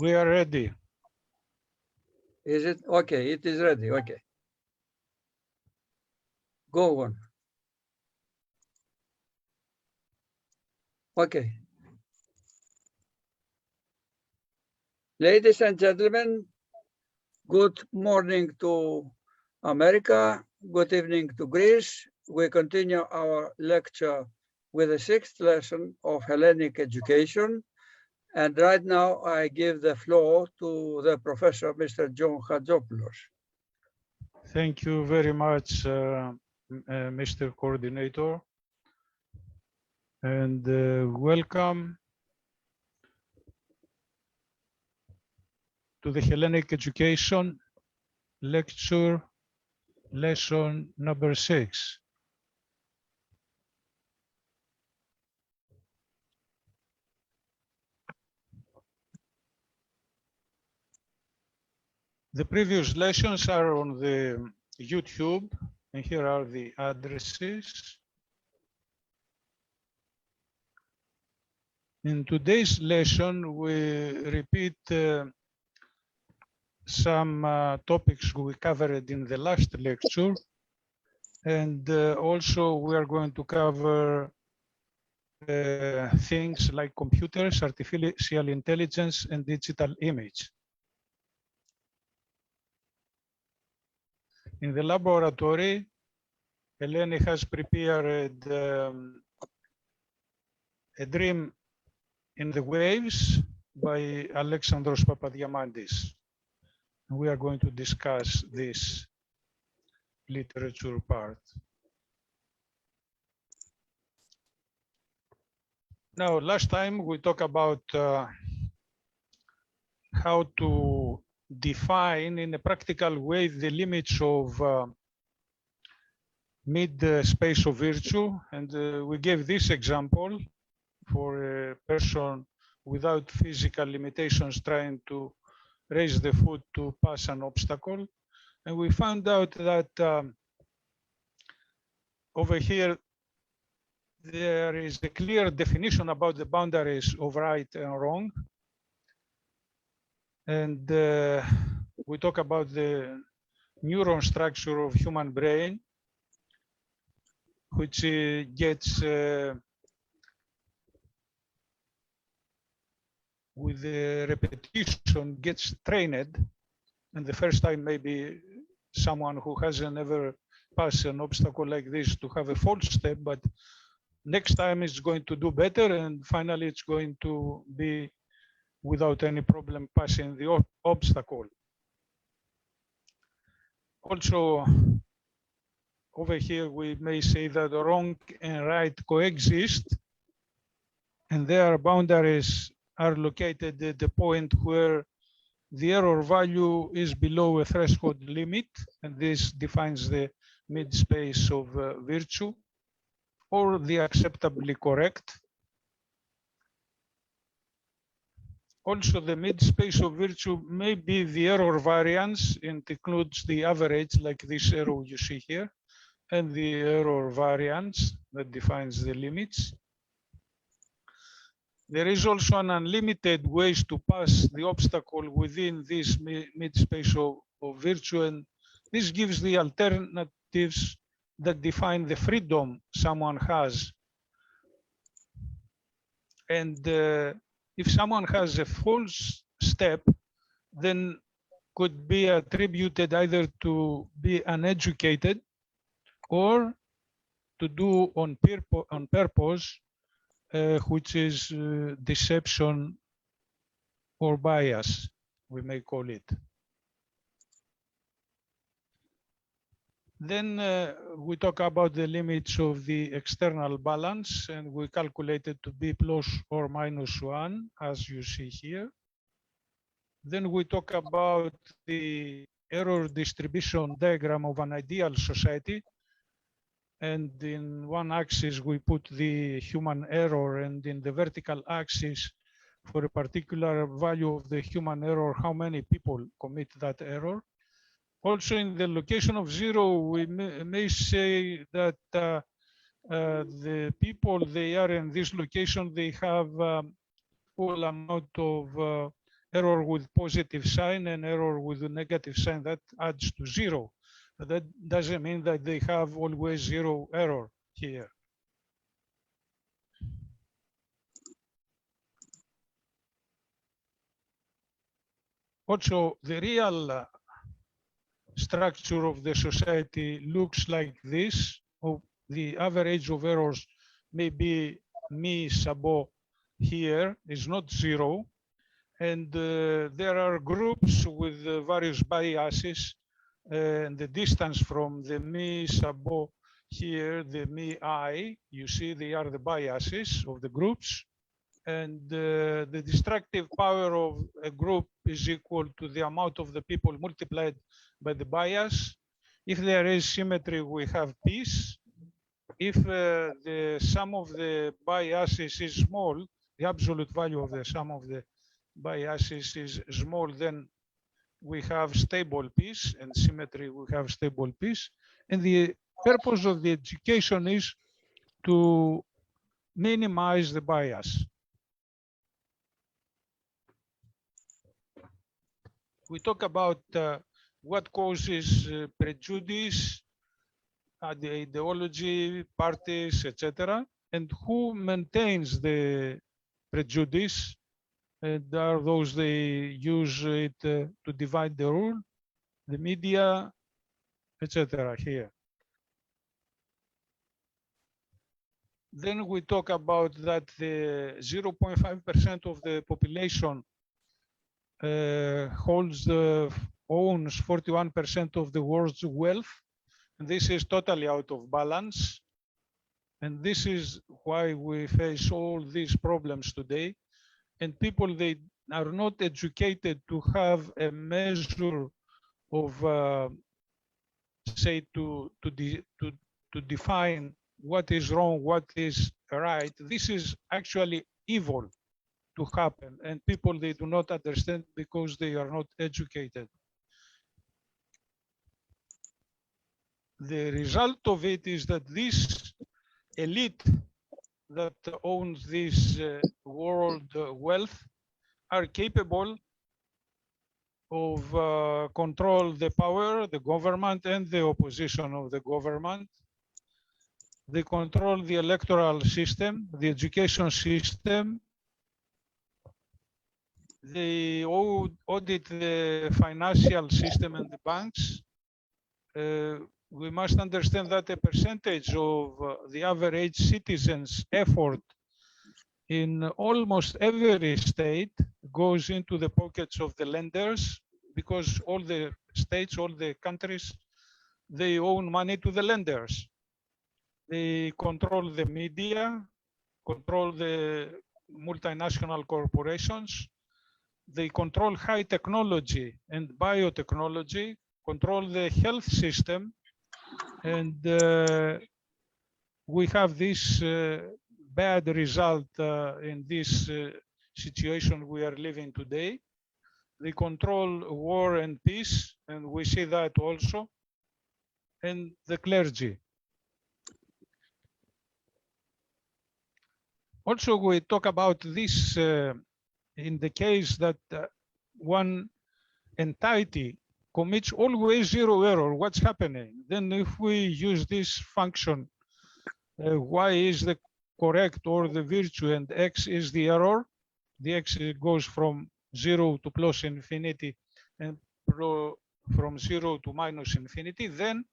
We are ready. Is it? Okay, it is ready. Okay. Go on. Okay. Ladies and gentlemen, good morning to America. Good evening to Greece. We continue our lecture with the 6th lesson of Hellenic education. And right now I give the floor to the professor, Mr. John Hadzopoulos. Thank you very much, Mr. Coordinator. And welcome to the Hellenic education lecture, lesson number 6. The previous lessons are on the YouTube, and here are the addresses. In today's lesson, we repeat some topics we covered in the last lecture, and also we are going to cover things like computers, artificial intelligence, and digital image. In the laboratory, Eleni has prepared a dream in the waves by Alexandros Papadiamandis. We are going to discuss this literature part. Now, last time we talked about how to define in a practical way the limits of mid-space of virtue, and we gave this example for a person without physical limitations trying to raise the foot to pass an obstacle, and we found out that over here there is a clear definition about the boundaries of right and wrong. And we talk about the neuron structure of human brain, which gets with the repetition gets trained. And the first time maybe someone who hasn't ever passed an obstacle like this to have a false step, but next time it's going to do better, and finally it's going to be without any problem passing the obstacle. Also, over here we may say that wrong and right coexist, and their boundaries are located at the point where the error value is below a threshold limit, and this defines the mid-space of virtue, or the acceptably correct. Also, the mid-space of virtue may be the error variance, and includes the average, like this arrow you see here, and the error variance that defines the limits. There is also an unlimited ways to pass the obstacle within this mid-space of virtue, and this gives the alternatives that define the freedom someone has. And if someone has a false step, then could be attributed either to be uneducated or to do on purpose, which is deception or bias, we may call it. Then we talk about the limits of the external balance, and we calculated to be plus or minus 1, as you see here. Then we talk about the error distribution diagram of an ideal society. And in one axis, we put the human error, and in the vertical axis, for a particular value of the human error, how many people commit that error. Also, in the location of 0, we may say that the people, they are in this location, they have full amount of error with positive sign and error with a negative sign. That adds to 0. But that doesn't mean that they have always 0 error here. Also, the real structure of the society looks like this. The average of errors may be mi sabo here is not 0. And there are groups with various biases. And the distance from the mi sabo here, the mi I, you see they are the biases of the groups. And the destructive power of a group is equal to the amount of the people multiplied by the bias. If there is symmetry, we have peace. If the sum of the biases is small, the absolute value of the sum of the biases is small, then we have stable peace, and symmetry, we have stable peace. And the purpose of the education is to minimize the bias. We talk about what causes prejudice, the ideology, parties, etc., and who maintains the prejudice. And are those they use it to divide the rule, the media, etc. here. Then we talk about that the 0.5% of the population owns 41% of the world's wealth. And this is totally out of balance. And this is why we face all these problems today. And people, they are not educated to have a measure of, say, to define what is wrong, what is right. This is actually evil to happen, and people, they do not understand because they are not educated. The result of it is that this elite that owns this world wealth are capable of control the power, the government, and the opposition of the government. They control the electoral system, the education system. They audit the financial system and the banks. We must understand that a percentage of the average citizen's effort in almost every state goes into the pockets of the lenders, because all the states, all the countries, they own money to the lenders. They control the media, control the multinational corporations. They control high technology and biotechnology, control the health system. And we have this bad result in this situation we are living today. They control war and peace, and we see that also, and the clergy. Also, we talk about this in the case that one entity commits always 0 error. What's happening? Then if we use this function, y is the correct or the virtue and x is the error, the x goes from 0 to plus infinity and from 0 to minus infinity. Then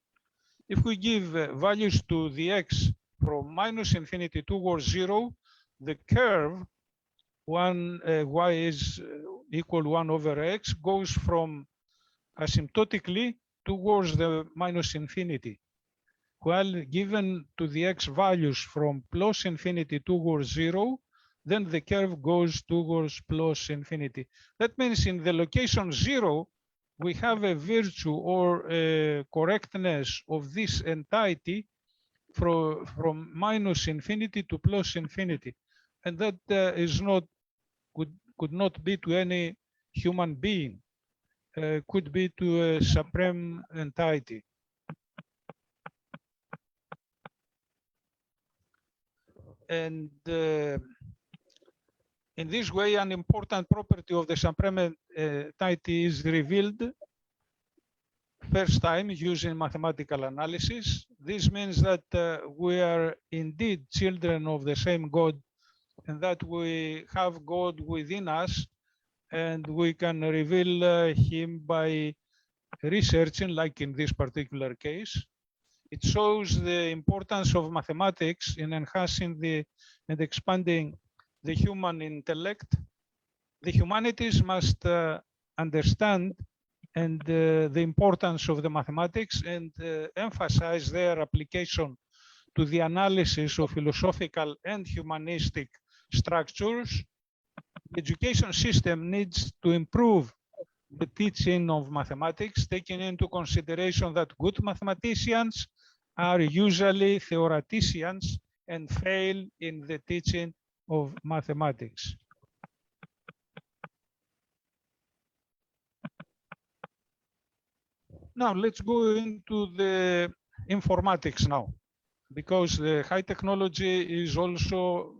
if we give values to the x from minus infinity towards 0, the curve y is equal 1 over x goes from asymptotically towards the minus infinity. While given to the x values from plus infinity towards 0, then the curve goes towards plus infinity. That means in the location 0, we have a virtue or a correctness of this entity from minus infinity to plus infinity. And that is not, could not be to any human being. Could be to a supreme entity. And In this way, an important property of the supreme entity is revealed first time using mathematical analysis. This means that we are indeed children of the same God, and that we have God within us, and we can reveal him by researching, like in this particular case. It shows the importance of mathematics in enhancing and expanding the human intellect. The humanities must understand and the importance of the mathematics and emphasize their application to the analysis of philosophical and humanistic structures. The education system needs to improve the teaching of mathematics, taking into consideration that good mathematicians are usually theoreticians and fail in the teaching of mathematics. Now let's go into the informatics now, because the high technology is also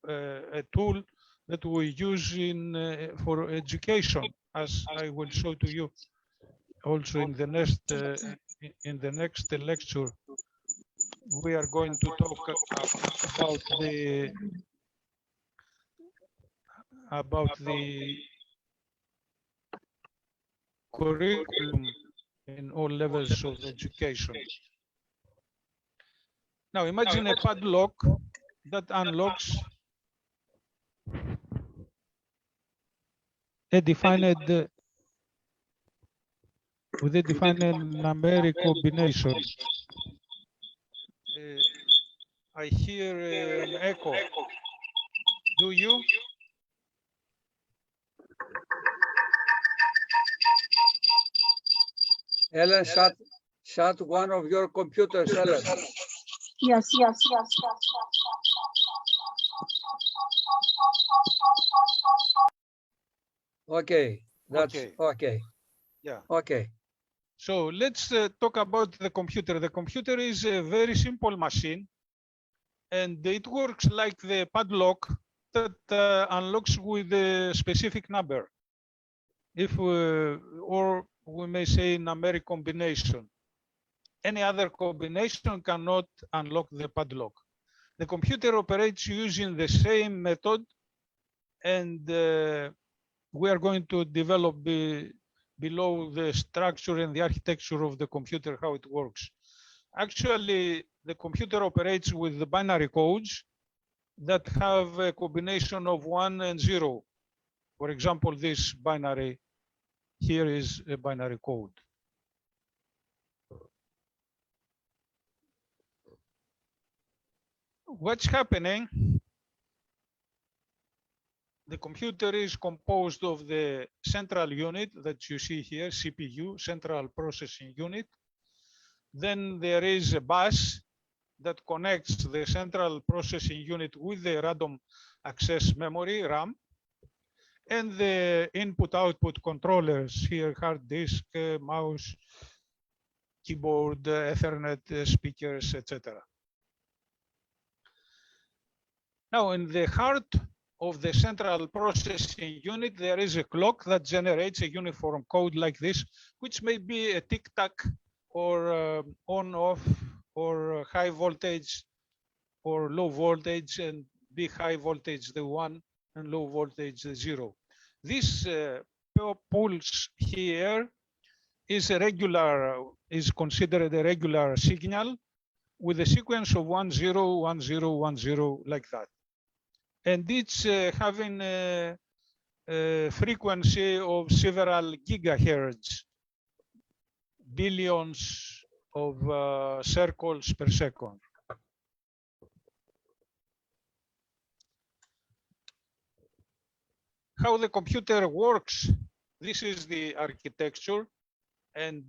a tool that we use for education, as I will show to you also in the next lecture. We are going to talk about the curriculum in all levels of education. Now imagine a padlock that unlocks a defined with a defined numeric combination. I hear an echo. Do you? Ellen, shut one of your computers, Ellen. Yes. Okay, that's okay. Yeah. Okay. So let's talk about the computer. The computer is a very simple machine, and it works like the padlock that unlocks with a specific number. Or we may say numeric combination. Any other combination cannot unlock the padlock. The computer operates using the same method, and we are going to develop below the structure and the architecture of the computer, how it works. Actually, the computer operates with the binary codes that have a combination of 1 and 0. For example, this binary here is a binary code. What's happening? The computer is composed of the central unit that you see here, CPU, Central Processing Unit. Then there is a bus that connects the Central Processing Unit with the random access memory, RAM, and the input-output controllers here, hard disk, mouse, keyboard, Ethernet, speakers, etc. Now, in the heart of the Central Processing Unit, there is a clock that generates a uniform code like this, which may be a tick-tack or on-off or high voltage or low voltage, and be high voltage the 1 and low voltage the 0. This pulse here is considered a regular signal with a sequence of 1, 0, 1, 0, 1, 0, like that. And it's having a frequency of several gigahertz, billions of circles per second. How the computer works, this is the architecture. And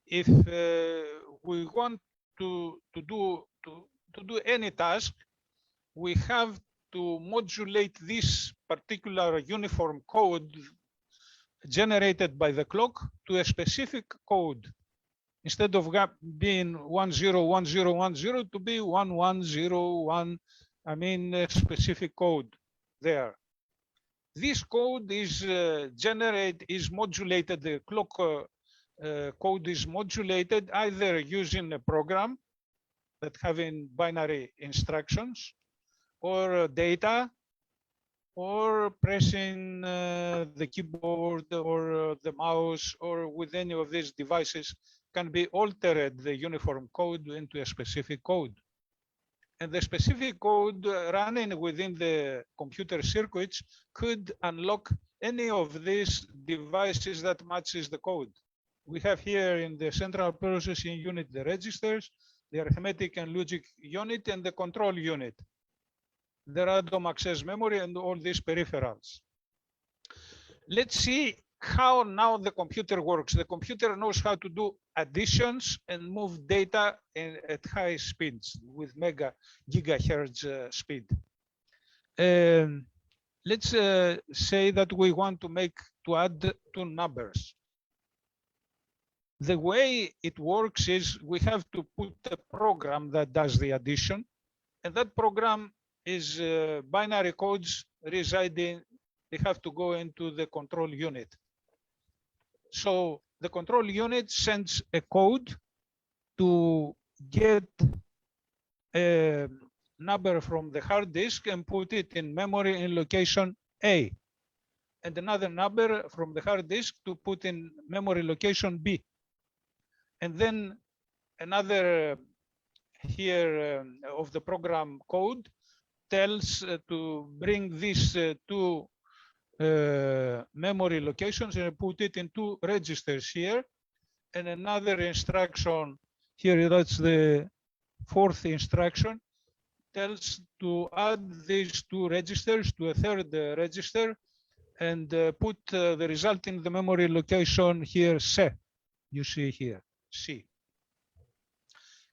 if we want to do any task, we have to modulate this particular uniform code generated by the clock to a specific code. Instead of being 101010 to be 1101 I mean a specific code there. This code is modulated, the clock code is modulated either using a program that having binary instructions or data, or pressing the keyboard or the mouse, or with any of these devices can be altered the uniform code into a specific code. And the specific code running within the computer circuits could unlock any of these devices that matches the code. We have here in the central processing unit the registers, the arithmetic and logic unit, and the control unit, the random access memory, and all these peripherals. Let's see how now the computer works. The computer knows how to do additions and move data at high speeds with gigahertz speed. Let's say that we want to add two numbers. The way it works is we have to put a program that does the addition, and that program is binary codes residing, they have to go into the control unit. So the control unit sends a code to get a number from the hard disk and put it in memory in location A, and another number from the hard disk to put in memory location B. And then another here of the program code tells to bring these two memory locations and put it in two registers here. And another instruction here, that's the fourth instruction, tells to add these two registers to a third register and put the result in the memory location here, C, you see here, C.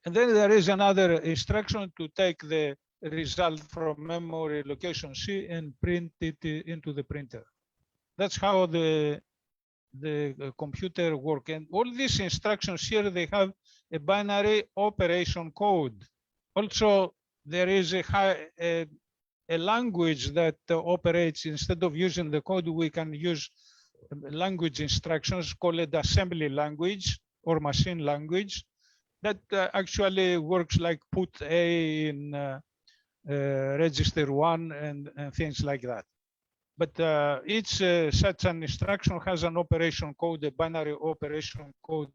And then there is another instruction to take the result from memory location C and print it into the printer. That's how the computer works. And all these instructions here, they have a binary operation code. Also, there is a language that operates, instead of using the code, we can use language instructions called assembly language or machine language that actually works like put A in register 1 and things like that. But each such an instruction has an operation code, a binary operation code.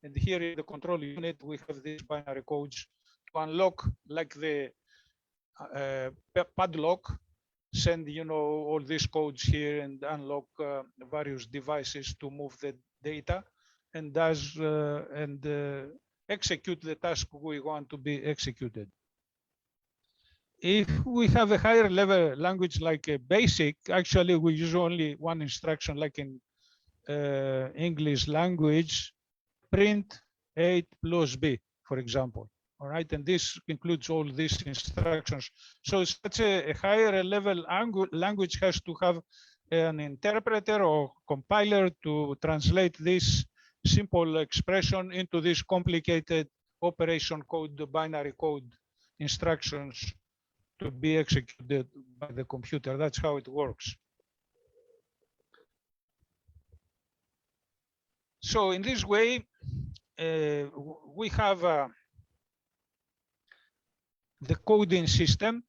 And here in the control unit, we have these binary codes to unlock, like the padlock, send all these codes here and unlock various devices to move the data and execute the task we want to be executed. If we have a higher level language like a basic, actually we use only one instruction, like in English language, print 8 plus B, for example. All right, and this includes all these instructions. So such a higher level language has to have an interpreter or compiler to translate this simple expression into this complicated operation code, the binary code instructions to be executed by the computer. That's how it works. So in this way, we have the coding system.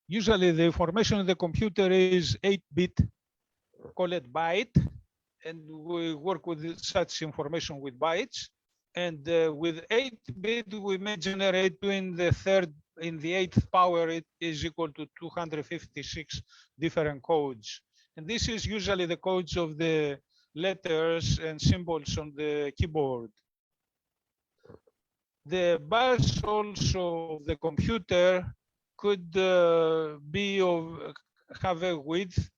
Usually the information in the computer is 8-bit, call it byte, and we work with such information with bytes. And with 8-bit, we may generate in the 8th power, it is equal to 256 different codes. And this is usually the codes of the letters and symbols on the keyboard. The bus also of the computer could have a width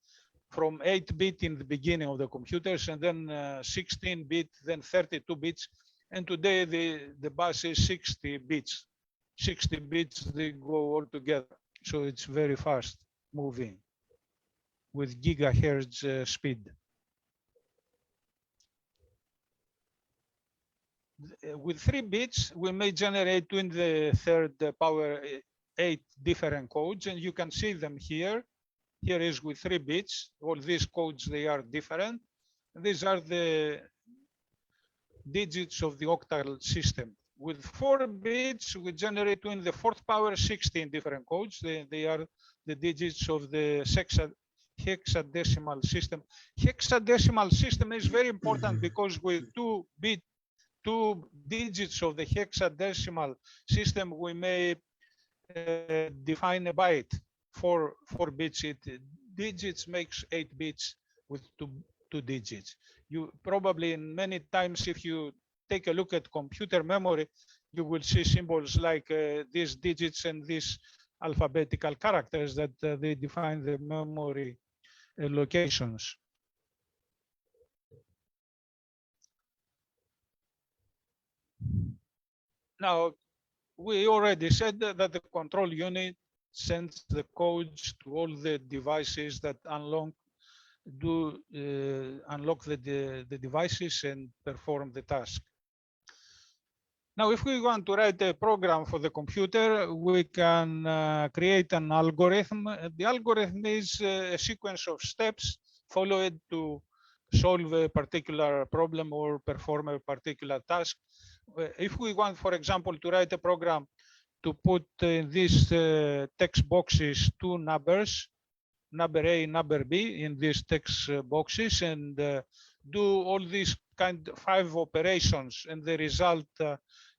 from 8-bit in the beginning of the computers, and then 16-bit, then 32 bits. And today the bus is 60 bits. 60 bits, they go all together. So it's very fast moving with gigahertz speed. With 3 bits, we may generate in the 3rd power 8 different codes, and you can see them here. Here is with 3 bits. All these codes, they are different. These are the digits of the octal system. With 4 bits, we generate in the 4th power 16 different codes. They are the digits of the hexadecimal system. Hexadecimal system is very important because with 2 digits of the hexadecimal system, we may define a byte. 4 bits. Digits makes 8 bits with two digits. You probably many times, if you take a look at computer memory, you will see symbols like these digits and these alphabetical characters that they define the memory locations. Now, we already said that the control unit sends the codes to all the devices that unlock the devices and perform the task. Now, if we want to write a program for the computer, we can create an algorithm. The algorithm is a sequence of steps followed to solve a particular problem or perform a particular task. If we want, for example, to write a program to put in these text boxes 2 numbers, number A, number B, in these text boxes, and do all these 5 operations, and the result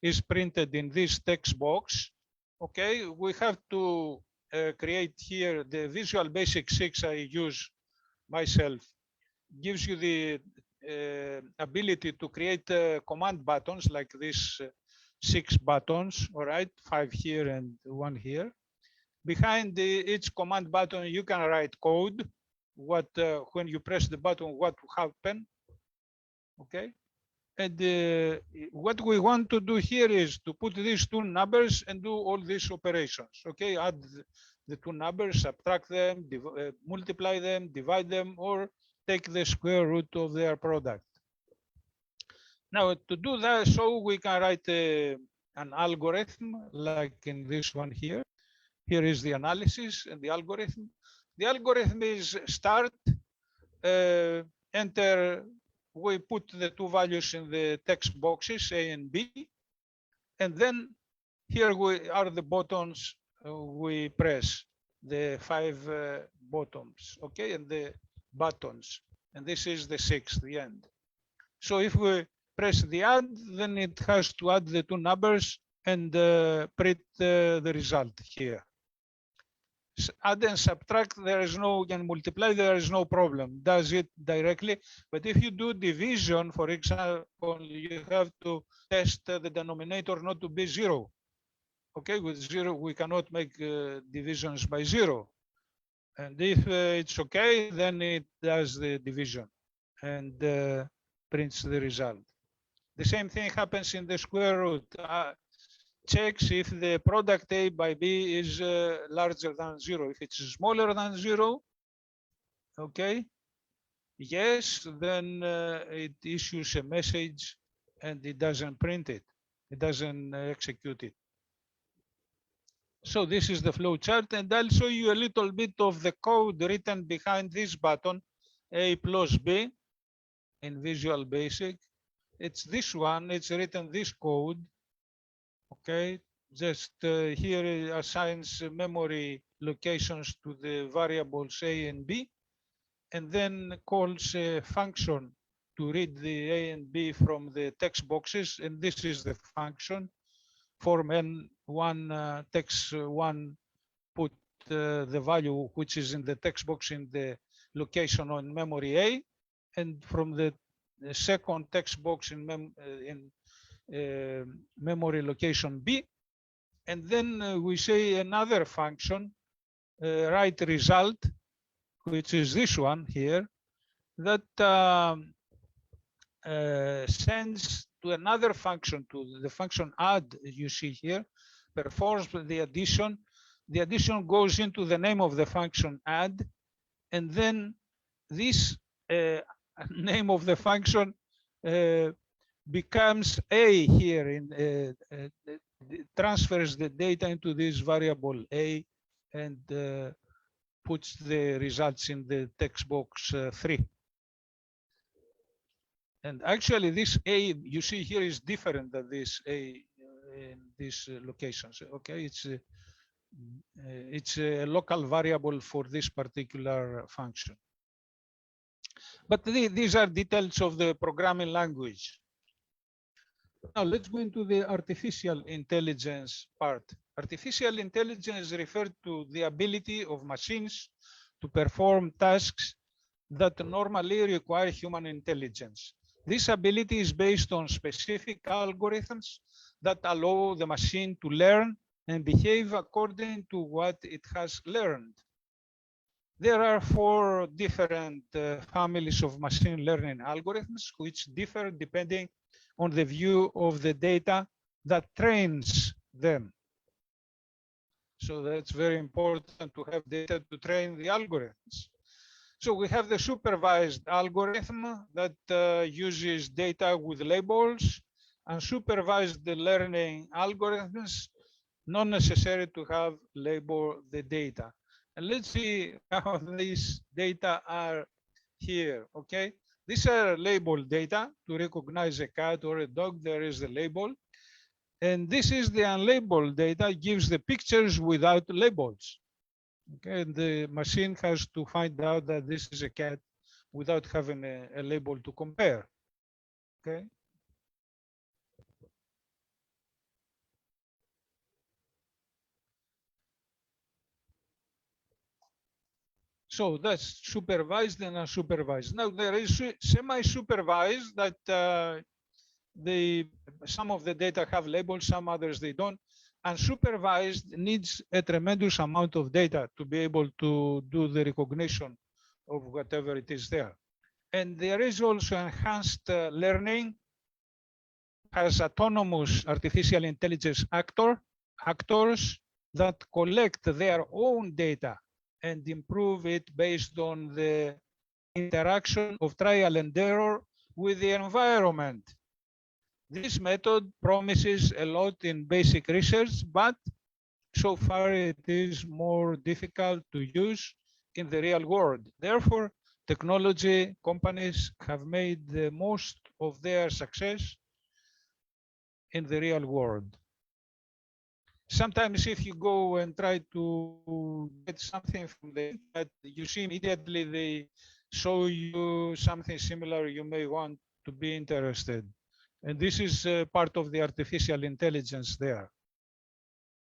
is printed in this text box. Okay, we have to create here the Visual Basic 6 I use myself. Gives you the ability to create command buttons like these 6 buttons, all right, 5 here and 1 here. Behind each command button, you can write code. What when you press the button, what will happen? Okay, and what we want to do here is to put these 2 numbers and do all these operations. Okay, add the 2 numbers, subtract them, multiply them, divide them, or take the square root of their product. Now, to do that, so we can write an algorithm like in this one here. Here is the analysis and the algorithm. The algorithm is start, enter, we put the 2 values in the text boxes, A and B, and then here are the buttons we press, the 5 buttons, okay, and the buttons, and this is the 6, the end. So if we press the add, then it has to add the 2 numbers and print the result here. Add and subtract, there is no, and multiply, there is no problem, does it directly. But if you do division, for example, you have to test the denominator not to be 0. Okay, with 0, we cannot make divisions by 0. And if it's okay, then it does the division and prints the result. The same thing happens in the square root. Checks if the product A by B is larger than 0. If it's smaller than 0, okay, yes, then it issues a message and it doesn't print it. It doesn't execute it. So this is the flow chart, and I'll show you a little bit of the code written behind this button, A plus B, in Visual Basic. It's this one, it's written this code. Okay, just here it assigns memory locations to the variables A and B, and then calls a function to read the A and B from the text boxes, and this is the function. Form N1 text 1, put the value which is in the text box in the location on memory A, and from the second text box in memory location B, and then we say another function, write result, which is this one here, that sends to another function, to the function add you see here, performs the addition. The addition goes into the name of the function add, and then this name of the function becomes A here in transfers the data into this variable A and puts the results in the text box 3. And actually this A you see here is different than this A in these locations. Okay, it's a local variable for this particular function. But these are details of the programming language. Now let's go into the artificial intelligence part. Artificial intelligence refers to the ability of machines to perform tasks that normally require human intelligence. This ability is based on specific algorithms that allow the machine to learn and behave according to what it has learned. There are 4 different families of machine learning algorithms which differ depending on the view of the data that trains them. So that's very important to have data to train the algorithms. So we have the supervised algorithm that uses data with labels, and supervised learning algorithms not necessary to have label the data. And let's see how these data are here, okay? These are labeled data. To recognize a cat or a dog, there is the label. And this is the unlabeled data, gives the pictures without labels. Okay, and the machine has to find out that this is a cat without having a label to compare. Okay. So that's supervised and unsupervised. Now there is semi-supervised that some of the data have labels, some others they don't. Unsupervised needs a tremendous amount of data to be able to do the recognition of whatever it is there. And there is also enhanced learning, has autonomous artificial intelligence actors that collect their own data and improve it based on the interaction of trial and error with the environment. This method promises a lot in basic research, but so far it is more difficult to use in the real world. Therefore, technology companies have made the most of their success in the real world. Sometimes if you go and try to get something from the internet, you see immediately they show you something similar, you may want to be interested. And this is part of the artificial intelligence there,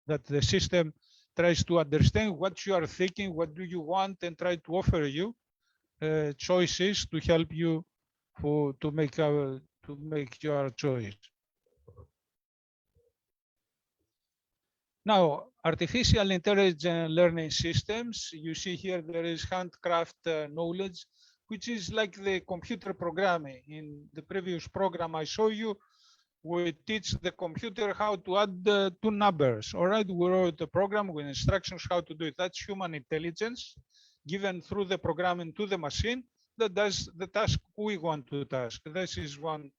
that the system tries to understand what you are thinking, what do you want, and try to offer you choices to help you to make your choice. Now, artificial intelligence learning systems, you see here there is handcraft knowledge, which is like the computer programming. In the previous program I showed you, we teach the computer how to add 2 numbers. All right, we wrote a program with instructions how to do it. That's human intelligence given through the programming to the machine that does the task we want to task. This is one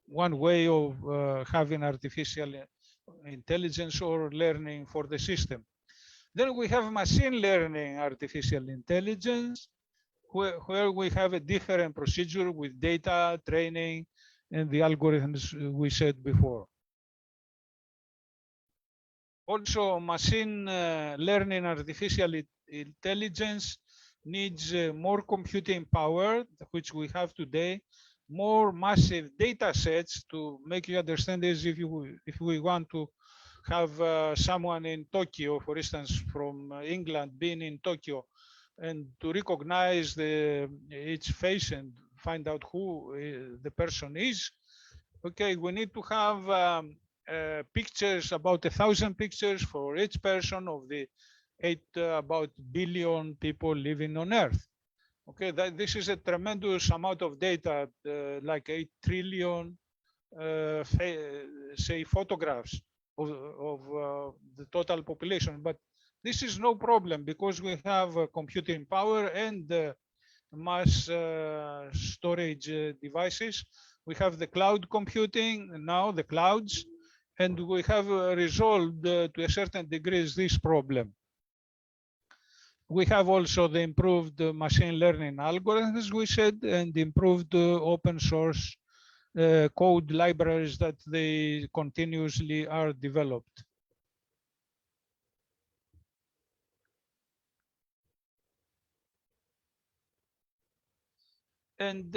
way of having artificial intelligence or learning for the system. Then we have machine learning artificial intelligence, where we have a different procedure with data, training, and the algorithms we said before. Also, machine learning artificial intelligence needs more computing power, which we have today, more massive data sets. To make you understand this, if we want to have someone in Tokyo, for instance, from England being in Tokyo, and to recognize its face and find out who the person is, okay, we need to have pictures, about 1,000 pictures for each person of the about billion people living on Earth. Okay, this is a tremendous amount of data, like 8 trillion, say, photographs of the total population. But this is no problem because we have computing power and mass storage devices. We have the cloud computing now, the clouds, And we have resolved to a certain degree this problem. We have also the improved machine learning algorithms, we said, and improved open source code libraries that they continuously are developed. And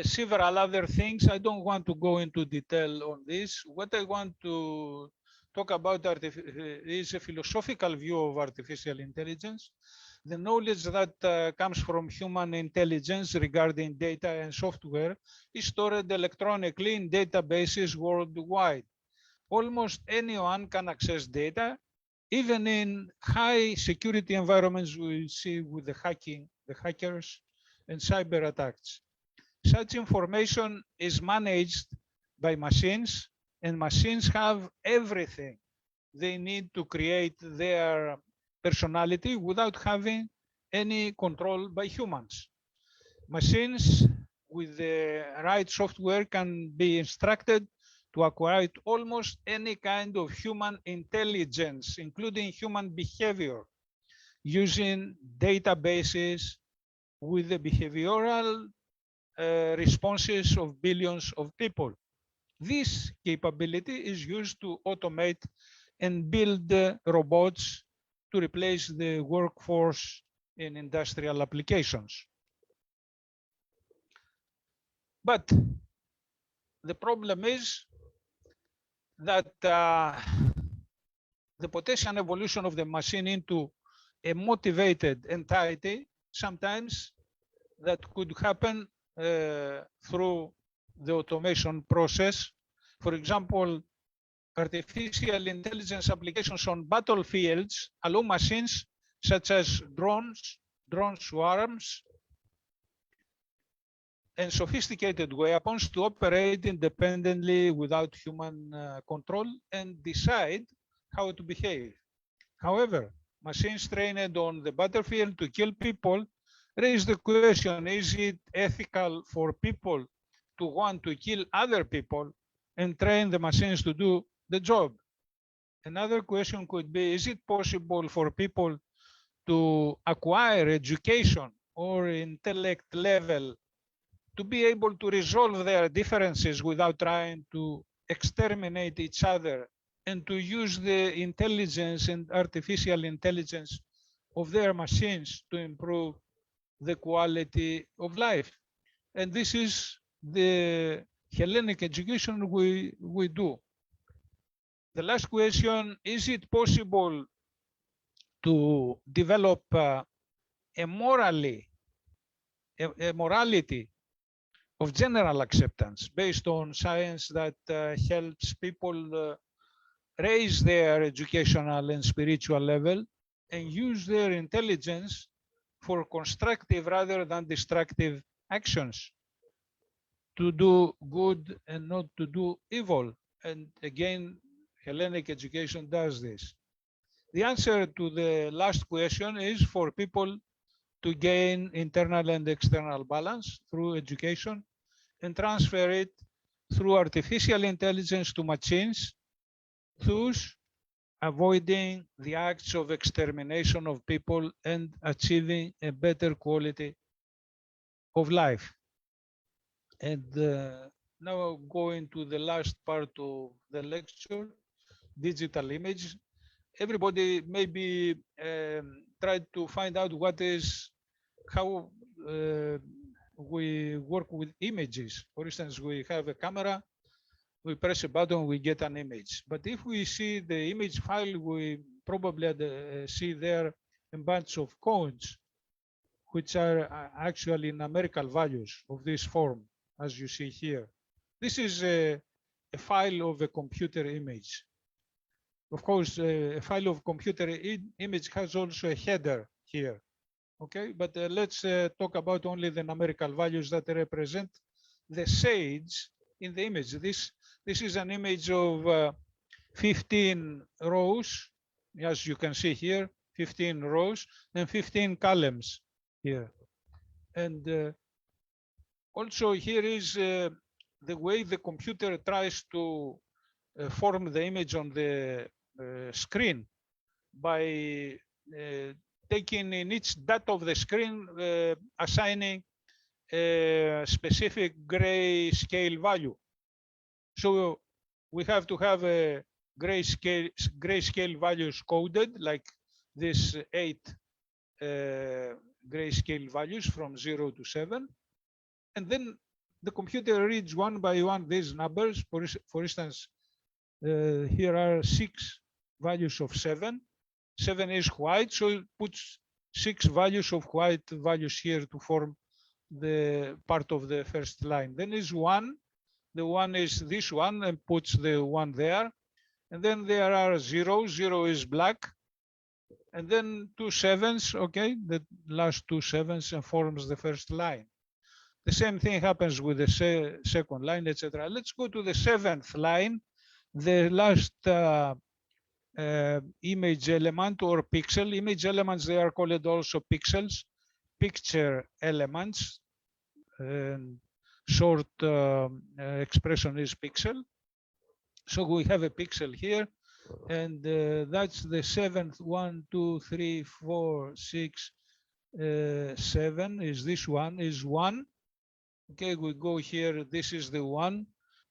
several other things. I don't want to go into detail on this. What I want to talk about is a philosophical view of artificial intelligence. The knowledge that comes from human intelligence regarding data and software is stored electronically in databases worldwide. Almost anyone can access data, even in high security environments we see with the hackers and cyber attacks. Such information is managed by machines, and machines have everything they need to create their personality without having any control by humans. Machines with the right software can be instructed to acquire almost any kind of human intelligence, including human behavior, using databases with the behavioral responses of billions of people. This capability is used to automate and build robots to replace the workforce in industrial applications. But the problem is that the potential evolution of the machine into a motivated entity, sometimes that could happen through the automation process. For example, artificial intelligence applications on battlefields allow machines such as drones, drone swarms, and sophisticated weapons to operate independently without human control and decide how to behave. However, machines trained on the battlefield to kill people raise the question, is it ethical for people to want to kill other people and train the machines to do the job? Another question could be, is it possible for people to acquire education or intellect level to be able to resolve their differences without trying to exterminate each other and to use the intelligence and artificial intelligence of their machines to improve the quality of life? And this is the Hellenic education we do. The last question, is it possible to develop a morality of general acceptance based on science that helps people raise their educational and spiritual level and use their intelligence for constructive rather than destructive actions, to do good and not to do evil? And again, Hellenic education does this. The answer to the last question is for people to gain internal and external balance through education and transfer it through artificial intelligence to machines, thus avoiding the acts of extermination of people and achieving a better quality of life. And now going to the last part of the lecture, digital images. Everybody maybe tried to find out how we work with images. For instance, we have a camera, we press a button, we get an image. But if we see the image file, we probably see there a bunch of codes, which are actually numerical values of this form, as you see here. This is a file of a computer image. Of course, a file of computer image has also a header here. Okay, but let's talk about only the numerical values that represent the shades in the image. This is an image of 15 rows, as you can see here, 15 rows and 15 columns here. And also here is the way the computer tries to form the image on the screen by taking in each dot of the screen, assigning a specific grayscale value. So we have to have a grayscale values coded, like this 8 grayscale values from 0 to 7. And then the computer reads one by one these numbers. For instance, here are 6 values of 7. 7 is white, so it puts 6 values of white values here to form the part of the first line. Then is 1. The 1 is this one and puts the 1 there. And then there are 0. 0 is black. And then 2 7s, okay, the last 2 7s and forms the first line. The same thing happens with the second line, etc. Let's go to the 7th line, the last image element or pixel. Image elements, they are called also pixels, picture elements. Short expression is pixel. So we have a pixel here, and that's the 7th. 1, 2, 3, 4, 6, 7 is this one, is 1. Okay, we go here, this is the 1.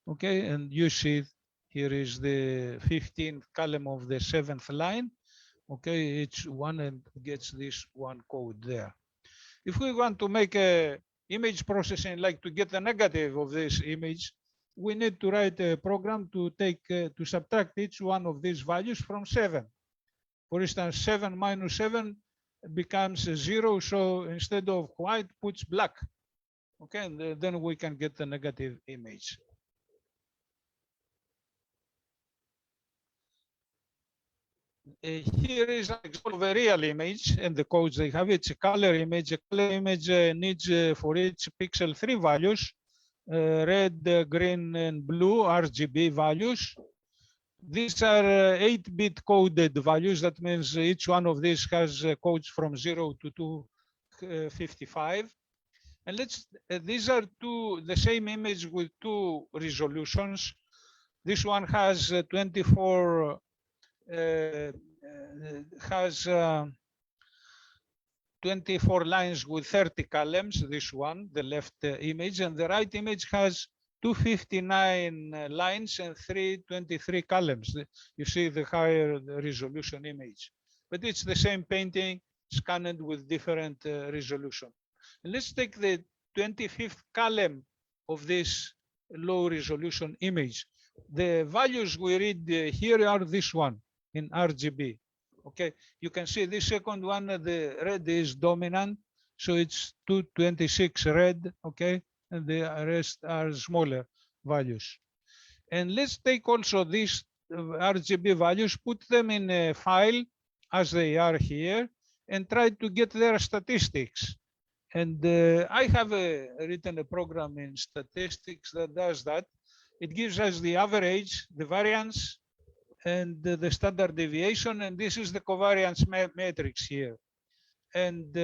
Okay, and you see here is the 15th column of the 7th line. Okay, it's 1 and gets this 1 code there. If we want to make a image processing, like to get the negative of this image, we need to write a program to take to subtract each one of these values from 7. For instance, 7 minus 7 becomes 0, so instead of white, puts black. Okay, and then we can get the negative image. Here is an example of a real image and the codes they have. It's a color image. A color image needs for each pixel 3 values, red, green, and blue RGB values. These are 8-bit coded values. That means each one of these has codes from 0 to 255. And these are the same image with 2 resolutions. This one has 24 lines with 30 columns, this one, the left image, and the right image has 259 lines and 323 columns. You see the higher resolution image. But it's the same painting scanned with different resolution. And let's take the 25th column of this low resolution image. The values we read here are this one in RGB. Okay, you can see this second one, the red is dominant, so it's 226 red, okay, and the rest are smaller values. And let's take also these RGB values, put them in a file as they are here, and try to get their statistics. And I have written a program in statistics that does that. It gives us the average, the variance, and the standard deviation, and this is the covariance matrix here. And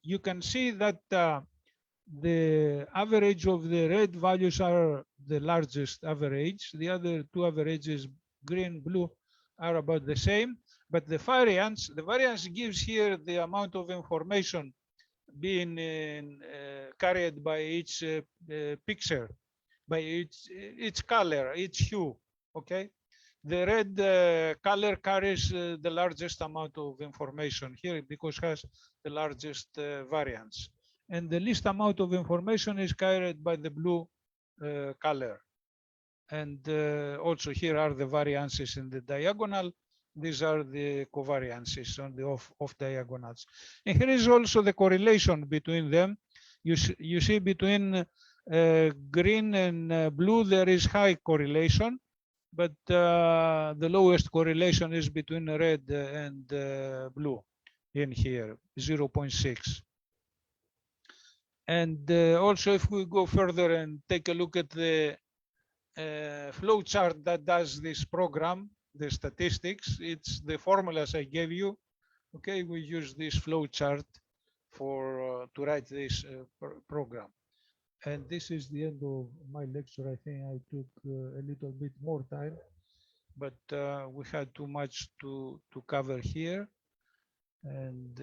you can see that the average of the red values are the largest average. The other 2 averages, green, blue, are about the same. But the variance gives here the amount of information being carried by each picture, by each color, each hue, okay? The red color carries the largest amount of information here because it has the largest variance. And the least amount of information is carried by the blue color. And also here are the variances in the diagonal. These are the covariances on the off diagonals. And here is also the correlation between them. You see between green and blue, there is high correlation, but the lowest correlation is between red and blue in here, 0.6. And also if we go further and take a look at the flow chart that does this program, the statistics, it's the formulas I gave you. Okay, we use this flow chart for to write this program. And this is the end of my lecture. I think I took a little bit more time, but we had too much to cover here. And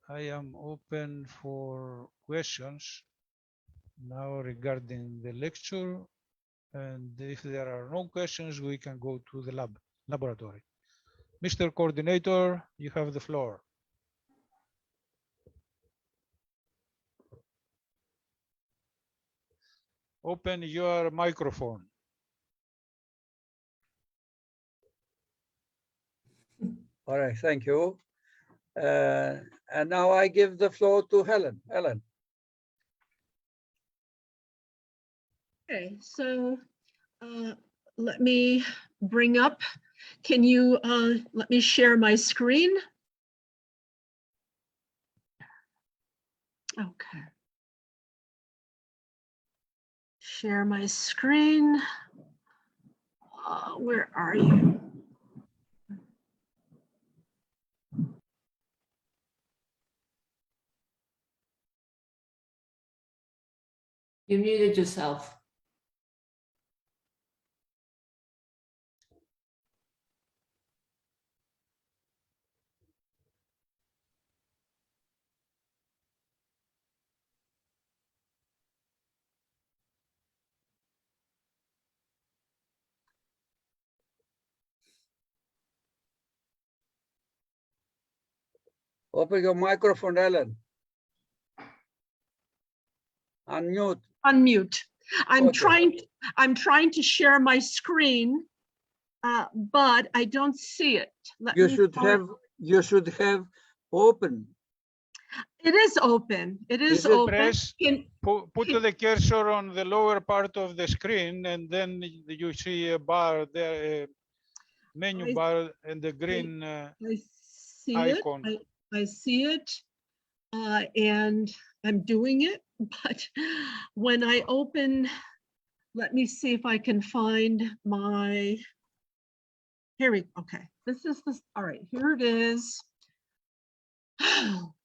I am open for questions now regarding the lecture. And if there are no questions, we can go to the laboratory. Mr. Coordinator, you have the floor. Open your microphone. All right, thank you. And now I give the floor to Helen. Helen. Okay, so let me bring up, can you let me share my screen? Okay. Share my screen. Where are you? You muted yourself. Open your microphone, Helen. Unmute. Unmute. I'm Okay. trying to share my screen, but I don't see it. You should have open. It is open. It is open. Press, put the cursor on the lower part of the screen, and then you see a bar there, a menu bar, and the green I see icon. I see it, and I'm doing it, but when I open, let me see if I can find my, here we go. Okay, this is this, all right, here it is.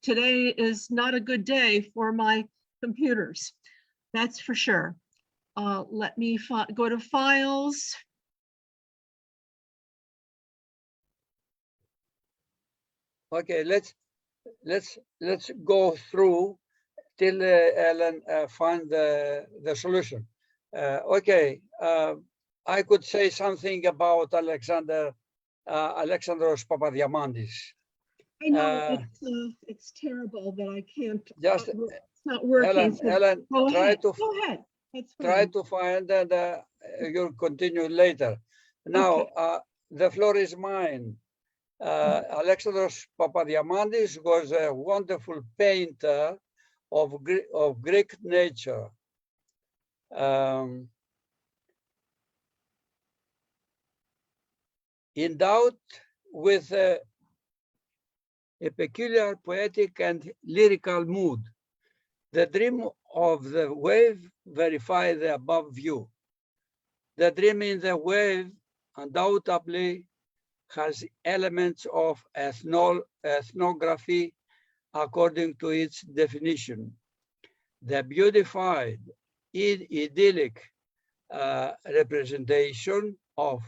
Today is not a good day for my computers, that's for sure. Let me go to files. Okay, let's go through till Ellen find the solution. Okay, I could say something about Alexandros Papadiamandis. I know it's terrible that I can't. Just it's not working. Ellen, Go try ahead. to Go ahead. That's fine. try to find and you'll continue later. Now the floor is mine. Alexandros Papadiamandis was a wonderful painter of Greek nature. Endowed with a peculiar poetic and lyrical mood. The dream of the wave verifies the above view. The dream in the wave undoubtedly has elements of ethnography according to its definition. The beautified, idyllic representation of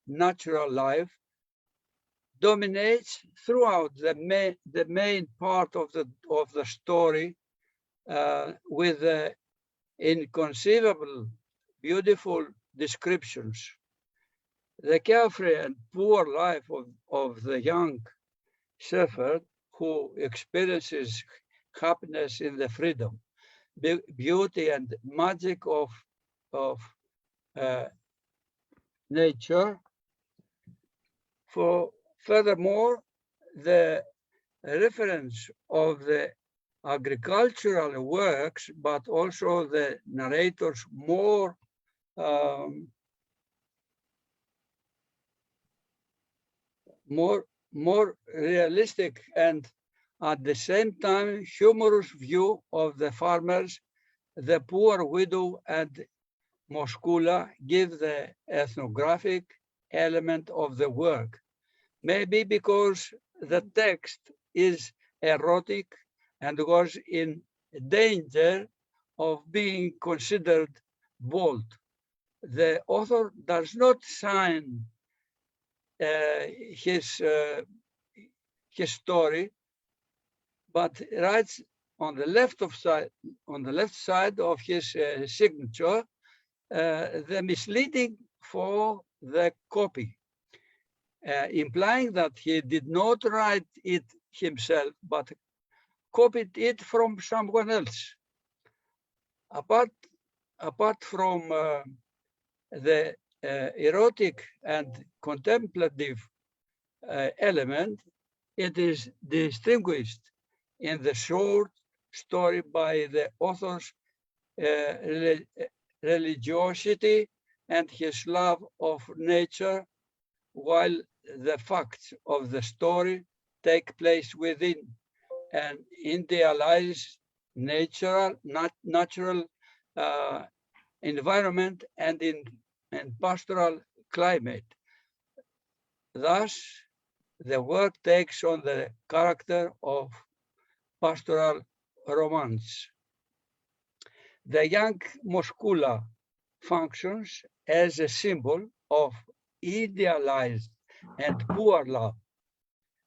natural life dominates throughout the main part of the story with inconceivable, beautiful descriptions. The carefree and poor life of the young shepherd who experiences happiness in the freedom, beauty and magic of nature. Furthermore, the reference of the agricultural works, but also the narrator's more realistic and at the same time humorous view of the farmers, the poor widow and Moschula give the ethnographic element of the work. Maybe because the text is erotic and was in danger of being considered bold. The author does not sign his story, but writes on the left side of his signature the misleading for the copy, implying that he did not write it himself, but copied it from someone else. Apart from the erotic and contemplative element, it is distinguished in the short story by the author's religiosity and his love of nature, while the facts of the story take place within an idealized natural environment and in pastoral climate. Thus, the work takes on the character of pastoral romance. The young Moschula functions as a symbol of idealized and poor love.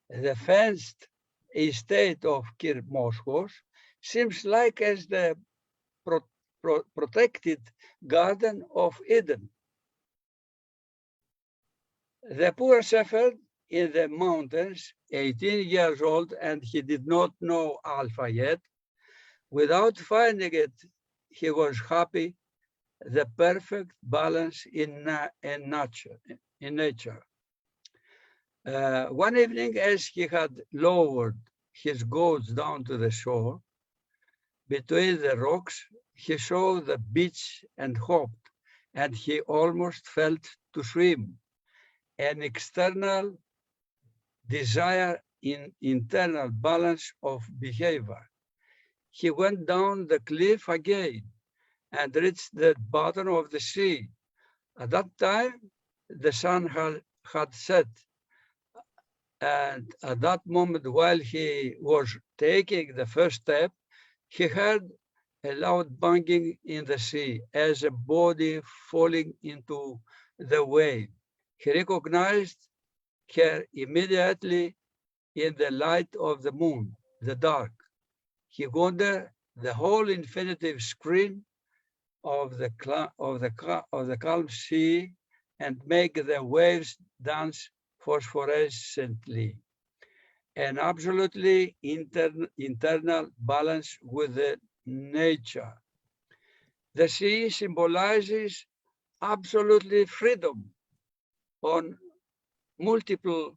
The fenced estate of Kir Moschos seems like as the protected Garden of Eden. The poor shepherd in the mountains, 18 years old, and he did not know Alpha yet. Without finding it, he was happy, the perfect balance in nature. One evening, as he had lowered his goats down to the shore, between the rocks, he saw the beach and hoped, and he almost felt to swim. An external desire in internal balance of behavior. He went down the cliff again and reached the bottom of the sea. At that time, the sun had set. And at that moment, while he was taking the first step, he heard a loud banging in the sea as a body falling into the wave. He recognized her immediately in the light of the moon, the dark. He wandered the whole infinitive screen of the calm sea and make the waves dance phosphorescently. An absolutely internal balance with the nature. The sea symbolizes absolutely freedom on multiple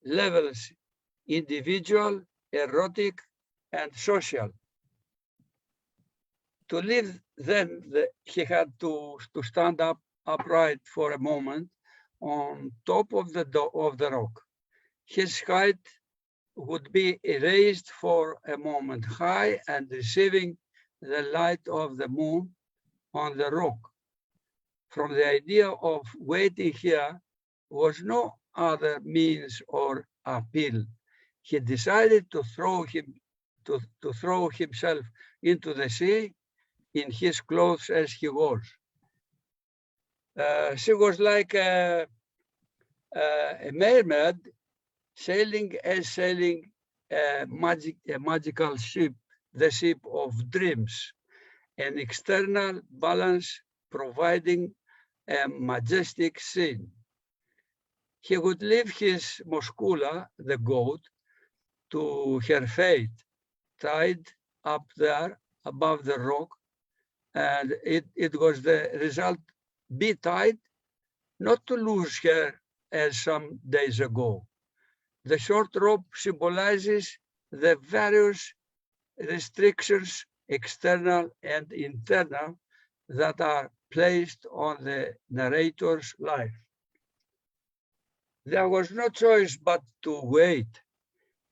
levels, individual, erotic, and social. To live then, he had to stand up upright for a moment on top of the rock. His height would be raised for a moment high and receiving the light of the moon on the rock. From the idea of waiting here was no other means or appeal. He decided to throw himself into the sea in his clothes as he was. She was like a mermaid sailing a magical ship, the ship of dreams, an external balance providing a majestic scene. He would leave his Moschula, the goat, to her fate, tied up there above the rock, and it was the result, be tied, not to lose her as some days ago. The short rope symbolizes the various restrictions, external and internal, that are placed on the narrator's life. There was no choice but to wait.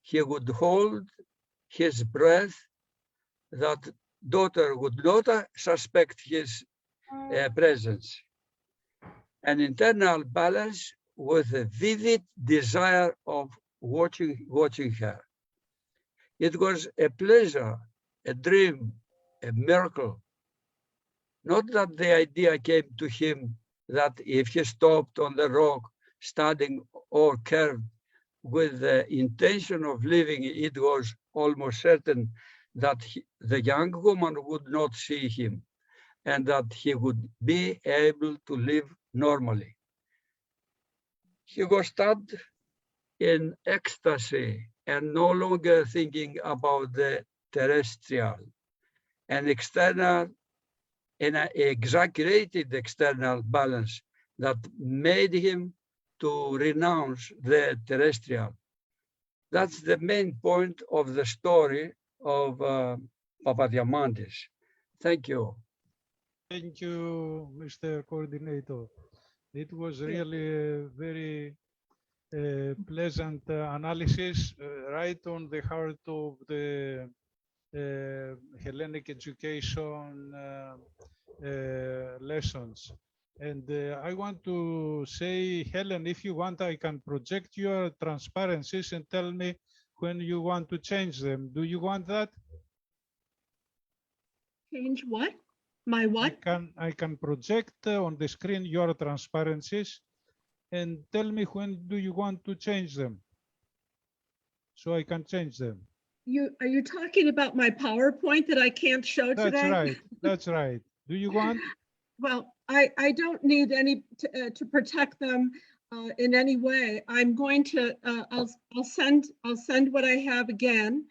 He would hold his breath, that daughter would not suspect his presence. An internal balance with a vivid desire of watching her. It was a pleasure, a dream, a miracle Not that the idea came to him that if he stopped on the rock, standing or curved with the intention of leaving, it was almost certain that the young woman would not see him and that he would be able to live normally. He was stunned in ecstasy and no longer thinking about the terrestrial, an exaggerated external balance that made him to renounce the terrestrial. That's the main point of the story of Papadiamandis. Thank you. Thank you, Mr. Coordinator. It was really a very pleasant analysis, right on the heart of the Hellenic education lessons. And I want to say, Helen, if you want, I can project your transparencies and tell me when you want to change them. Do you want that? Change what? My what? I can project on the screen your transparencies and tell me when do you want to change them, so I can change them. Are you talking about my PowerPoint that I can't show today? That's right. That's right. Do you want? Well, I don't need any to protect them in any way. I'm going to I'll send what I have again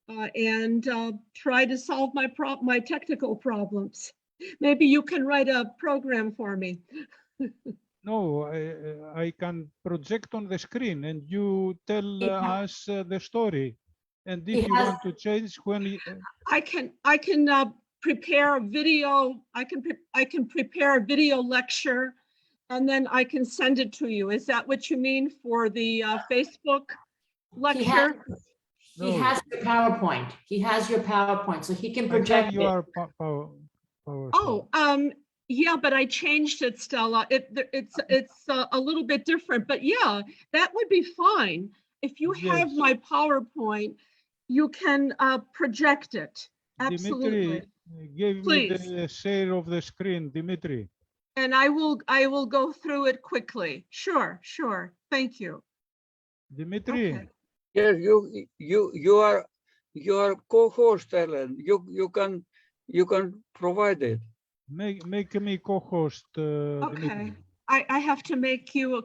and try to solve my technical problems. Maybe you can write a program for me. No, I can project on the screen and you tell us the story. And if you want to change when I can prepare a video. I can prepare a video lecture, and then I can send it to you. Is that what you mean for the Facebook lecture? He has your PowerPoint. He has your PowerPoint, so he can project your PowerPoint. Yeah, but I changed it, Stella. It's a little bit different, but yeah, that would be fine. If you have my PowerPoint, you can project it. Absolutely. Dimitri, give me the share of the screen, Dimitri. And I will go through it quickly. Sure. Thank you. Dimitri. Okay. Yes, you are co-host, Ellen. You can provide it. Make me co-host. Okay. Dimitri. I have to make you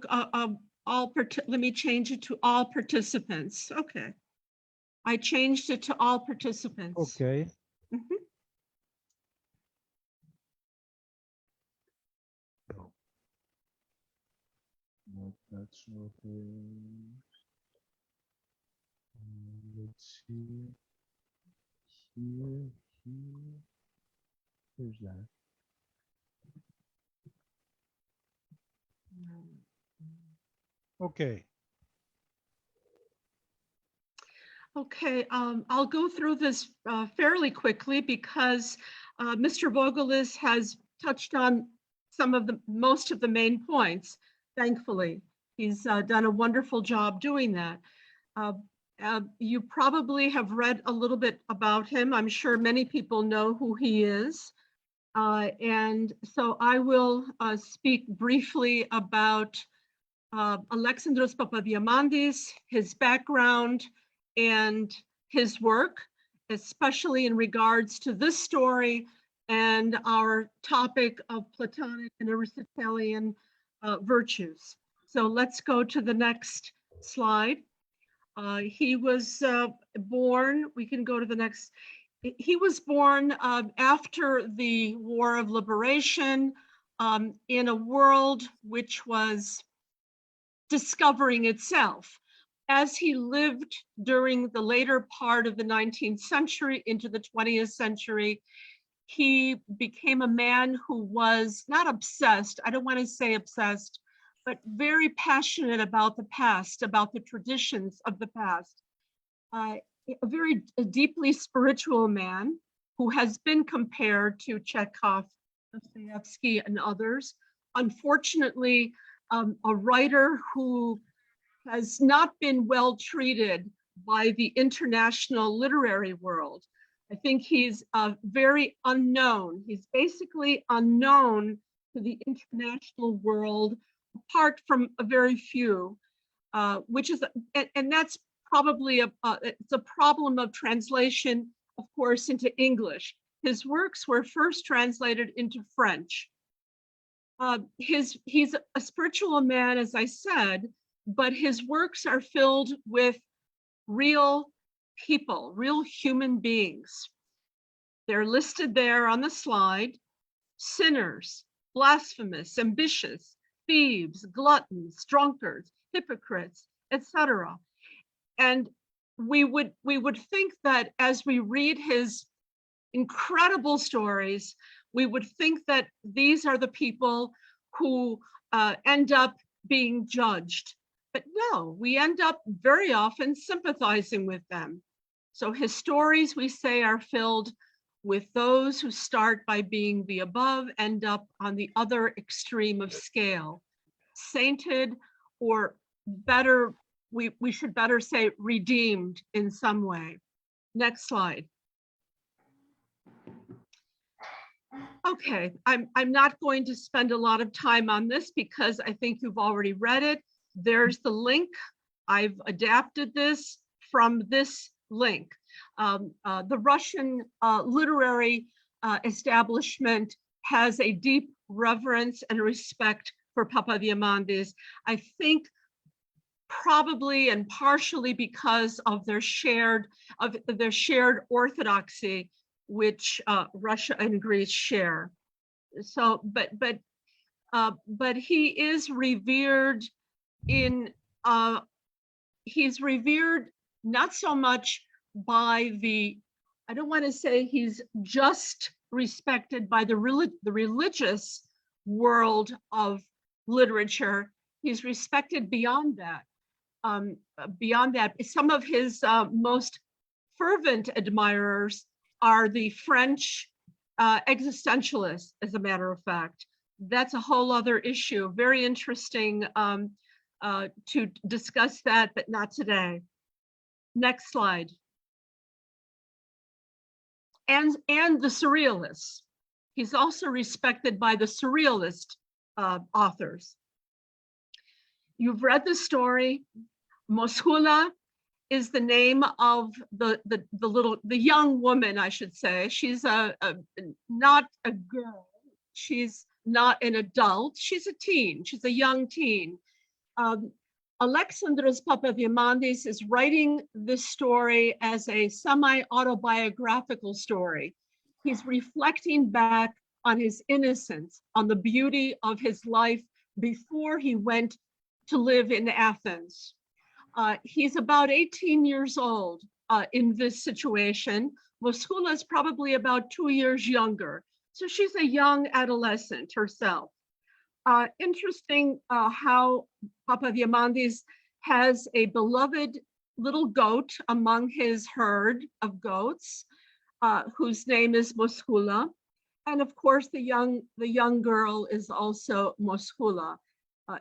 let me change it to all participants. Okay. I changed it to all participants. Okay. Mm-hmm. No, that's not. Let's see. Here. Where's that? Okay. Okay, I'll go through this fairly quickly because Mr. Voggelis has touched on most of the main points, thankfully. He's done a wonderful job doing that. You probably have read a little bit about him. I'm sure many people know who he is. And so I will speak briefly about Alexandros Papadiamandis, his background, and his work, especially in regards to this story and our topic of Platonic and Aristotelian virtues. So let's go to the next slide. He was born, we can go to the next. He was born after the War of Liberation in a world which was discovering itself. As he lived during the later part of the 19th century into the 20th century, he became a man who was not obsessed, I don't want to say obsessed, but very passionate about the past, about the traditions of the past. A very deeply spiritual man who has been compared to Chekhov, Dostoevsky, and others. Unfortunately, a writer who has not been well treated by the international literary world. I think he's very unknown. He's basically unknown to the international world, apart from a very few, which is, and that's probably it's a problem of translation, of course, into English. His works were first translated into French. He's a spiritual man, as I said, but his works are filled with real people, real human beings. They're listed there on the slide: sinners, blasphemous, ambitious, thieves, gluttons, drunkards, hypocrites, etc. And we would think that as we read his incredible stories, we would think that these are the people who end up being judged. But no, we end up very often sympathizing with them. So his stories, we say, are filled with those who start by being the above, end up on the other extreme of scale, sainted, or better, we should better say redeemed in some way. Next slide. Okay, I'm not going to spend a lot of time on this because I think you've already read it. There's the link. I've adapted this from this link. The Russian literary establishment has a deep reverence and respect for Papadiamandis. I think probably and partially because of their shared orthodoxy, which Russia and Greece share. So, but he is revered in, he's revered not so much by the, I don't want to say he's just respected by the religious world of literature. He's respected beyond that. Some of his most fervent admirers are the French existentialists, as a matter of fact. That's a whole other issue. Very interesting to discuss that, but not today. Next slide. And the surrealists. He's also respected by the surrealist authors. You've read the story. Moschula is the name of the young woman, I should say. She's not a girl. She's not an adult. She's a teen. She's a young teen. Alexandros Papadiamandis is writing this story as a semi-autobiographical story. He's reflecting back on his innocence, on the beauty of his life before he went to live in Athens. He's about 18 years old in this situation. Moschula is probably about 2 years younger. So she's a young adolescent herself. Interesting how Papadiamandis has a beloved little goat among his herd of goats, whose name is Moschula. And of course, the young girl is also Moschula.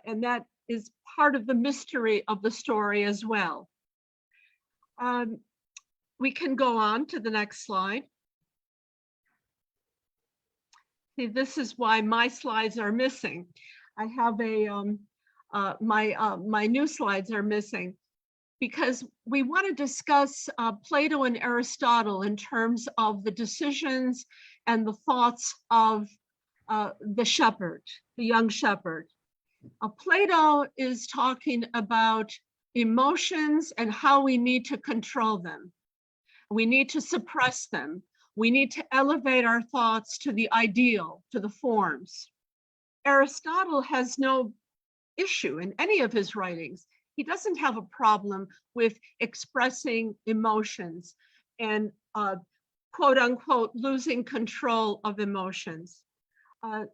And that is part of the mystery of the story as well. We can go on to the next slide. See, this is why my slides are missing. I have my new slides are missing because we want to discuss Plato and Aristotle in terms of the decisions and the thoughts of the shepherd, the young shepherd. Plato is talking about emotions and how we need to control them. We need to suppress them. We need to elevate our thoughts to the ideal, to the forms. Aristotle has no issue in any of his writings. He doesn't have a problem with expressing emotions and quote unquote losing control of emotions.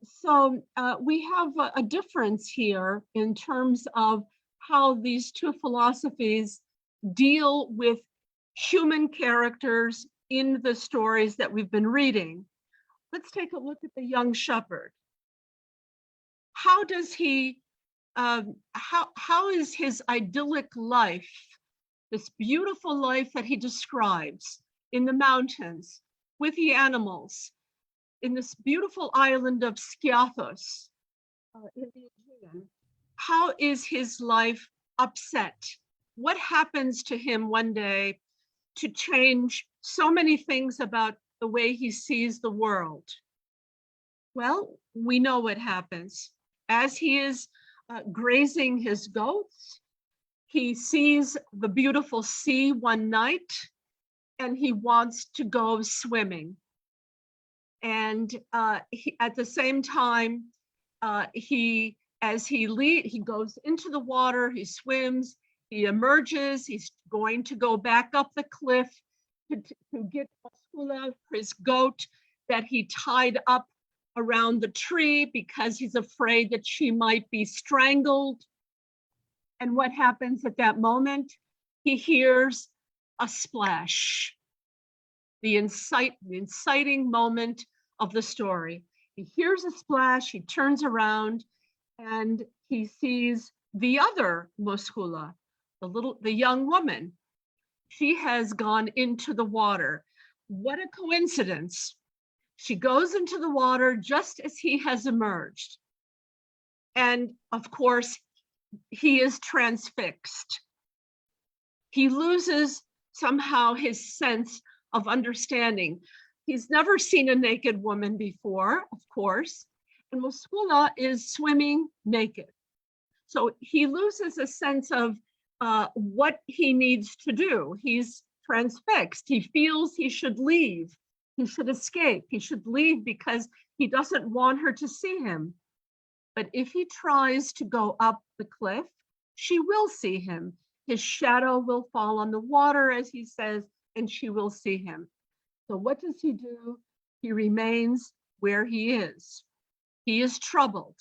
So we have a difference here in terms of how these two philosophies deal with human characters in the stories that we've been reading. Let's take a look at the young shepherd. How does he, how is his idyllic life, this beautiful life that he describes in the mountains, with the animals in this beautiful island of Skiathos in the Aegean, how is his life upset? What happens to him one day to change so many things about the way he sees the world? Well, we know what happens. As he is grazing his goats, he sees the beautiful sea one night and he wants to go swimming. And at the same time, he goes into the water, he swims, he emerges, he's going to go back up the cliff to get Moschula, his goat, that he tied up around the tree because he's afraid that she might be strangled. And what happens at that moment? He hears a splash, the inciting moment of the story. He hears a splash, he turns around, and he sees the other Moschula, the young woman. She has gone into the water. What a coincidence. She goes into the water just as he has emerged. And of course, he is transfixed. He loses somehow his sense of understanding. He's never seen a naked woman before, of course, and Moschula is swimming naked. So he loses a sense of what he needs to do. He's transfixed. He feels he should leave. He should escape. He should leave because he doesn't want her to see him. But if he tries to go up the cliff, she will see him. His shadow will fall on the water, as he says, and she will see him. So what does he do? He remains where he is. He is troubled.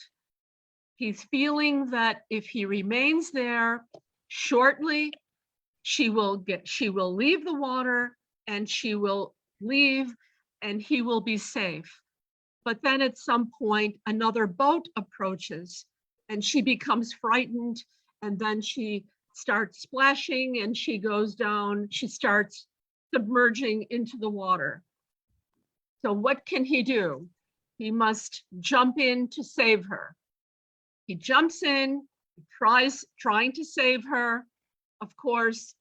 He's feeling that if he remains there, shortly she will leave the water and she will leave and he will be safe. But then at some point, another boat approaches and she becomes frightened, and then she starts splashing and she goes down, she starts submerging into the water. So what can he do? He must jump in to save her. He jumps in, trying to save her, of course,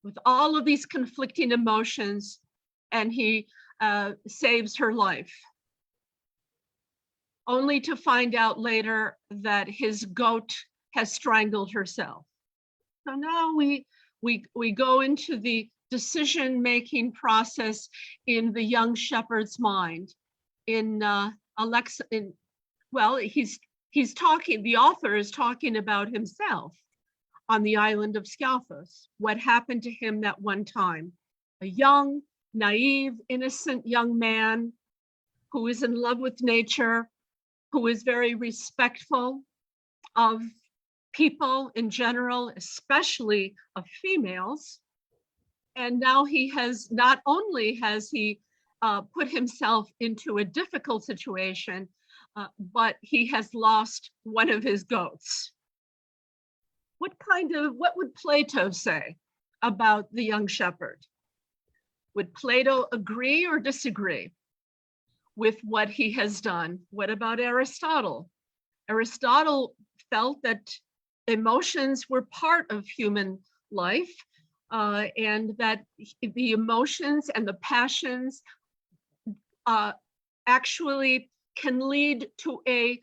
with all of these conflicting emotions, and he saves her life, only to find out later that his goat has strangled herself. So now we go into the decision-making process in the young shepherd's mind. The author is talking about himself on the island of Skiathos, what happened to him that one time. A young, naive, innocent young man who is in love with nature, who is very respectful of people in general, especially of females. And now he has, not only has he put himself into a difficult situation, but he has lost one of his goats. What would Plato say about the young shepherd? Would Plato agree or disagree with what he has done? What about Aristotle? Aristotle felt that emotions were part of human life, and that the emotions and the passions actually can lead to a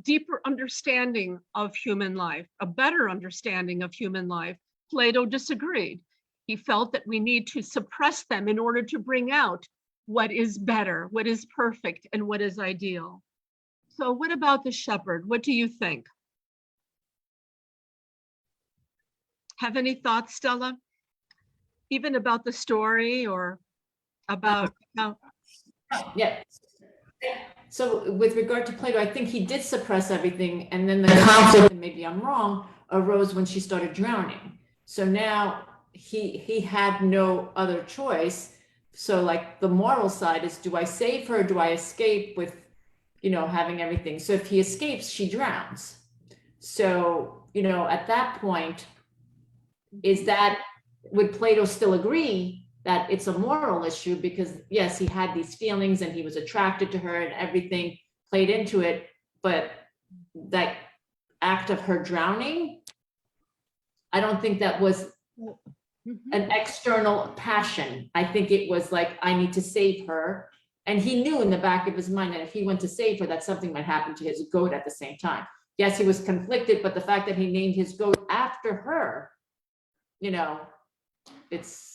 deeper understanding of human life, a better understanding of human life. Plato disagreed. He felt that we need to suppress them in order to bring out what is better, what is perfect, and what is ideal. So what about the shepherd? What do you think? Have any thoughts, Stella? Even about the story or about how? Yeah. So with regard to Plato, I think he did suppress everything, and then the conflict, and maybe I'm wrong, arose when she started drowning. So now he had no other choice. So like the moral side is, do I save her? Do I escape with, having everything? So if he escapes, she drowns. So, at that point, would Plato still agree that it's a moral issue because yes, he had these feelings and he was attracted to her and everything played into it, but that act of her drowning, I don't think that was an external passion. I think it was like, I need to save her. And he knew in the back of his mind that if he went to save her, that something might happen to his goat at the same time. Yes, he was conflicted, but the fact that he named his goat after her, you know, it's.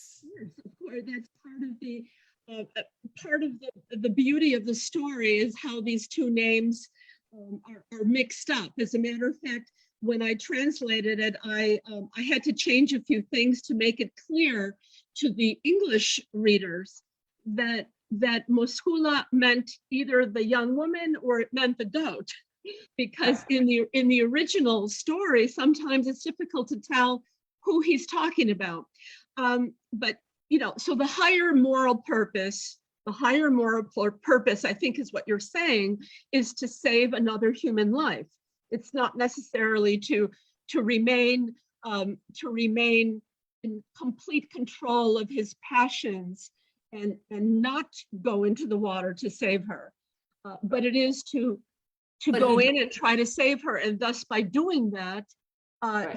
That's part of the beauty of the story is how these two names are mixed up. As a matter of fact, when I translated it, I had to change a few things to make it clear to the English readers that Moskula meant either the young woman or it meant the goat, because in the original story, sometimes it's difficult to tell who he's talking about. But you know, so the higher moral purpose, I think is what you're saying, is to save another human life. It's not necessarily to remain in complete control of his passions and not go into the water to save her, but it is to go in and try to save her, and thus by doing that,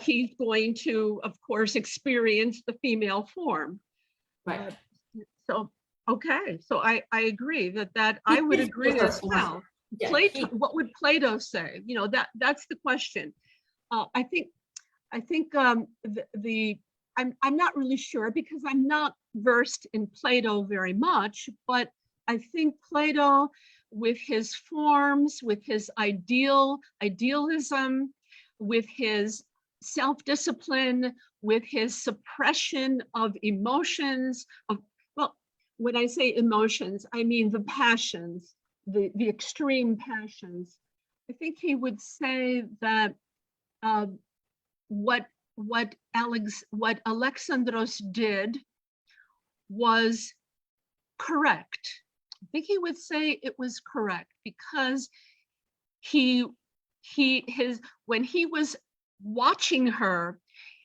he's going to, of course, experience the female form. Right. So okay, so I agree that I would agree as well. Yeah, Plato, what would Plato say? You know, that's the question. I think I'm not really sure because I'm not versed in Plato very much, but I think Plato, with his forms, with his idealism, with his self-discipline, with his suppression of emotions, when I say emotions, I mean the passions, the extreme passions. I think he would say that what Alexandros did was correct. I think he would say it was correct because when he was watching her,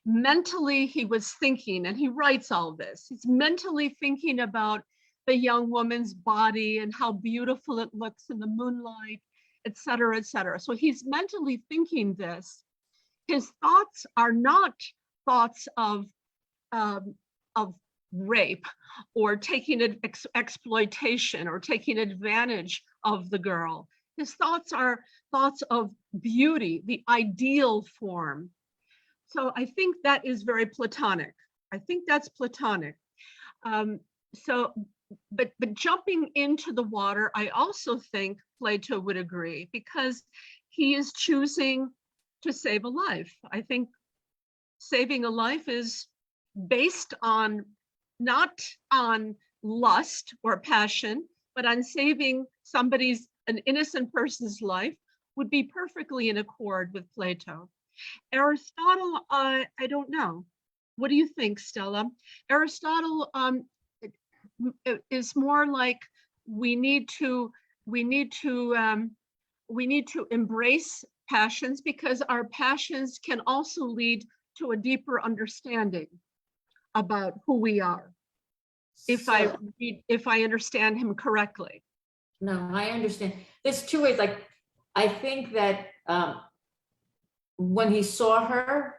mentally he was thinking, and he writes all this, he's mentally thinking about the young woman's body and how beautiful it looks in the moonlight, et cetera, et cetera. So he's mentally thinking this. His thoughts are not thoughts of rape or taking exploitation or taking advantage of the girl. His thoughts are thoughts of beauty, the ideal form. So I think that is very Platonic. I think that's Platonic. But jumping into the water, I also think Plato would agree because he is choosing to save a life. I think saving a life is based on, not on lust or passion, but on saving an innocent person's life would be perfectly in accord with Plato. Aristotle, I don't know. What do you think, Stella? Aristotle is more like we need to embrace passions because our passions can also lead to a deeper understanding about who we are. If I understand him correctly. No, I understand. There's two ways. Like, I think that when he saw her,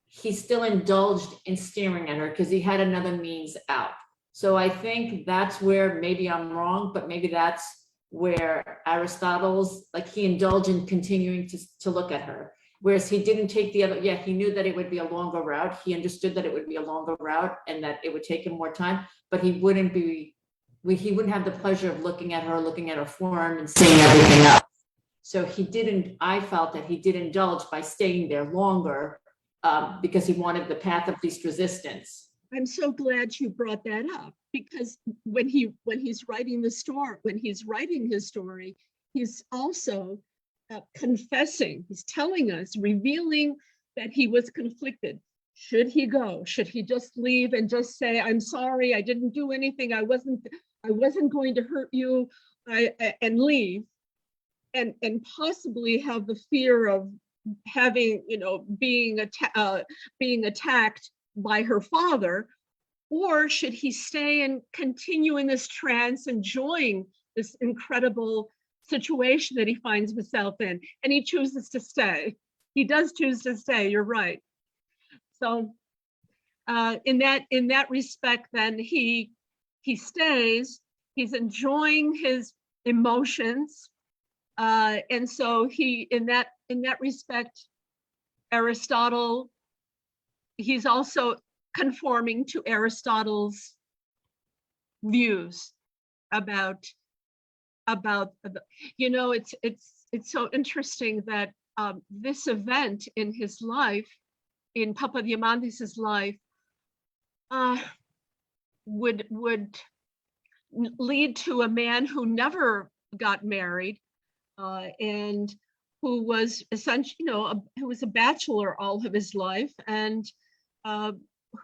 he still indulged in staring at her because he had another means out. So I think that's where maybe I'm wrong, but maybe that's where Aristotle's, like, he indulged in continuing to look at her. Whereas he didn't take the other, he knew that it would be a longer route. He understood that it would be a longer route and that it would take him more time, but he wouldn't have the pleasure of looking at her form and seeing everything else. So I felt that he did indulge by staying there longer because he wanted the path of least resistance. I'm so glad you brought that up because when he's writing his story, he's also confessing, he's telling us, revealing that he was conflicted. Should he go? Should he just leave and just say, I'm sorry, I didn't do anything, I wasn't going to hurt you, and leave, and possibly have the fear of having, being attacked by her father, or should he stay and continue in this trance, enjoying this incredible situation that he finds himself in? And he chooses to stay. He does choose to stay, you're right. So in that respect, then he stays, he's enjoying his emotions. And so he, in that respect, Aristotle, he's also conforming to Aristotle's views about you know, it's so interesting that this event in his life, in Papadiamandis' life, would lead to a man who never got married, and who was essentially, you know, who was a bachelor all of his life, and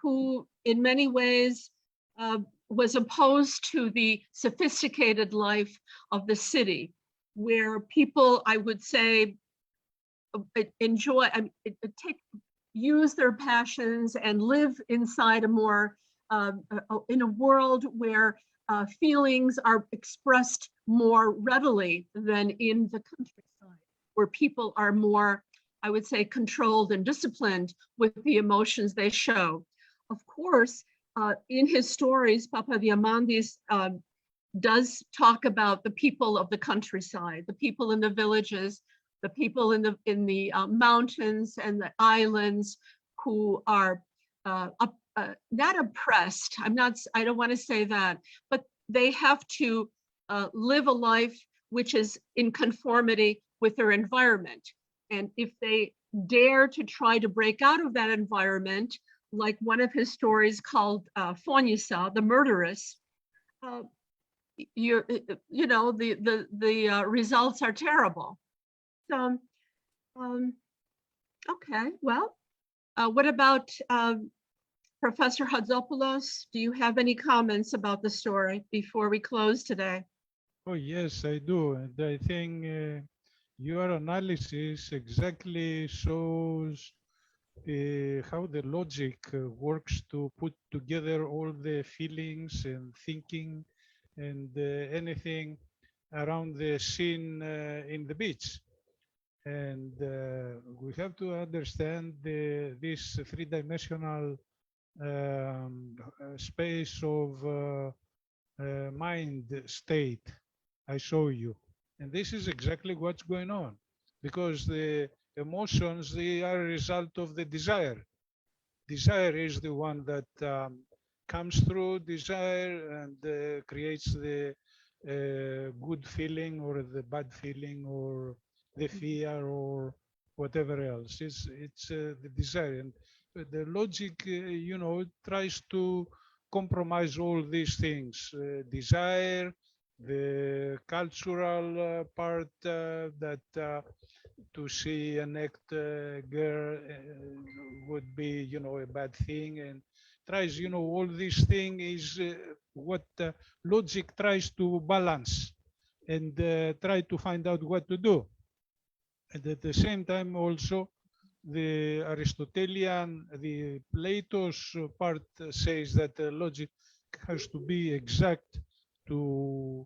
who in many ways was opposed to the sophisticated life of the city, where people, I would say, enjoy, use their passions and live inside a more, in a world where feelings are expressed more readily than in the countryside, where people are more, I would say, controlled and disciplined with the emotions they show. Of course, in his stories, Papadiamandis does talk about the people of the countryside, the people in the villages, the people in the mountains and the islands who are not oppressed. I don't want to say that, but they have to live a life which is in conformity with their environment. And if they dare to try to break out of that environment, like one of his stories called Fonisa, the murderess, you know, the results are terrible. So, okay, well, what about Professor Hadzopoulos? Do you have any comments about the story before we close today? Oh, yes, I do. And I think your analysis exactly shows how the logic works to put together all the feelings and thinking and anything around the scene in the beach. And we have to understand this three-dimensional space of mind state I show you. And this is exactly what's going on, because the emotions, they are a result of the desire. Desire is the one that comes through desire and creates the good feeling or the bad feeling or the fear or whatever else. It's the desire. And the logic, you know, tries to compromise all these things. Desire, the cultural part that to see a naked girl would be, you know, a bad thing, and tries, you know, all these things is what logic tries to balance and try to find out what to do. And at the same time also, the Aristotelian, the Plato's part says that logic has to be exact to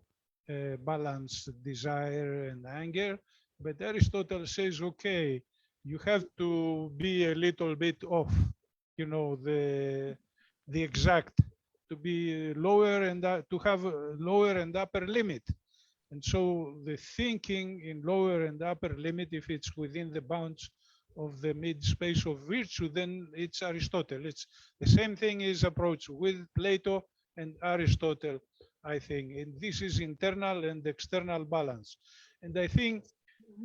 balance desire and anger. But Aristotle says, okay, you have to be a little bit off, you know, the exact, to be lower and to have a lower and upper limit. And so the thinking in lower and upper limit, if it's within the bounds of the mid space of virtue, then it's Aristotle. It's the same thing is approached with Plato and Aristotle, I think. And this is internal and external balance. And I think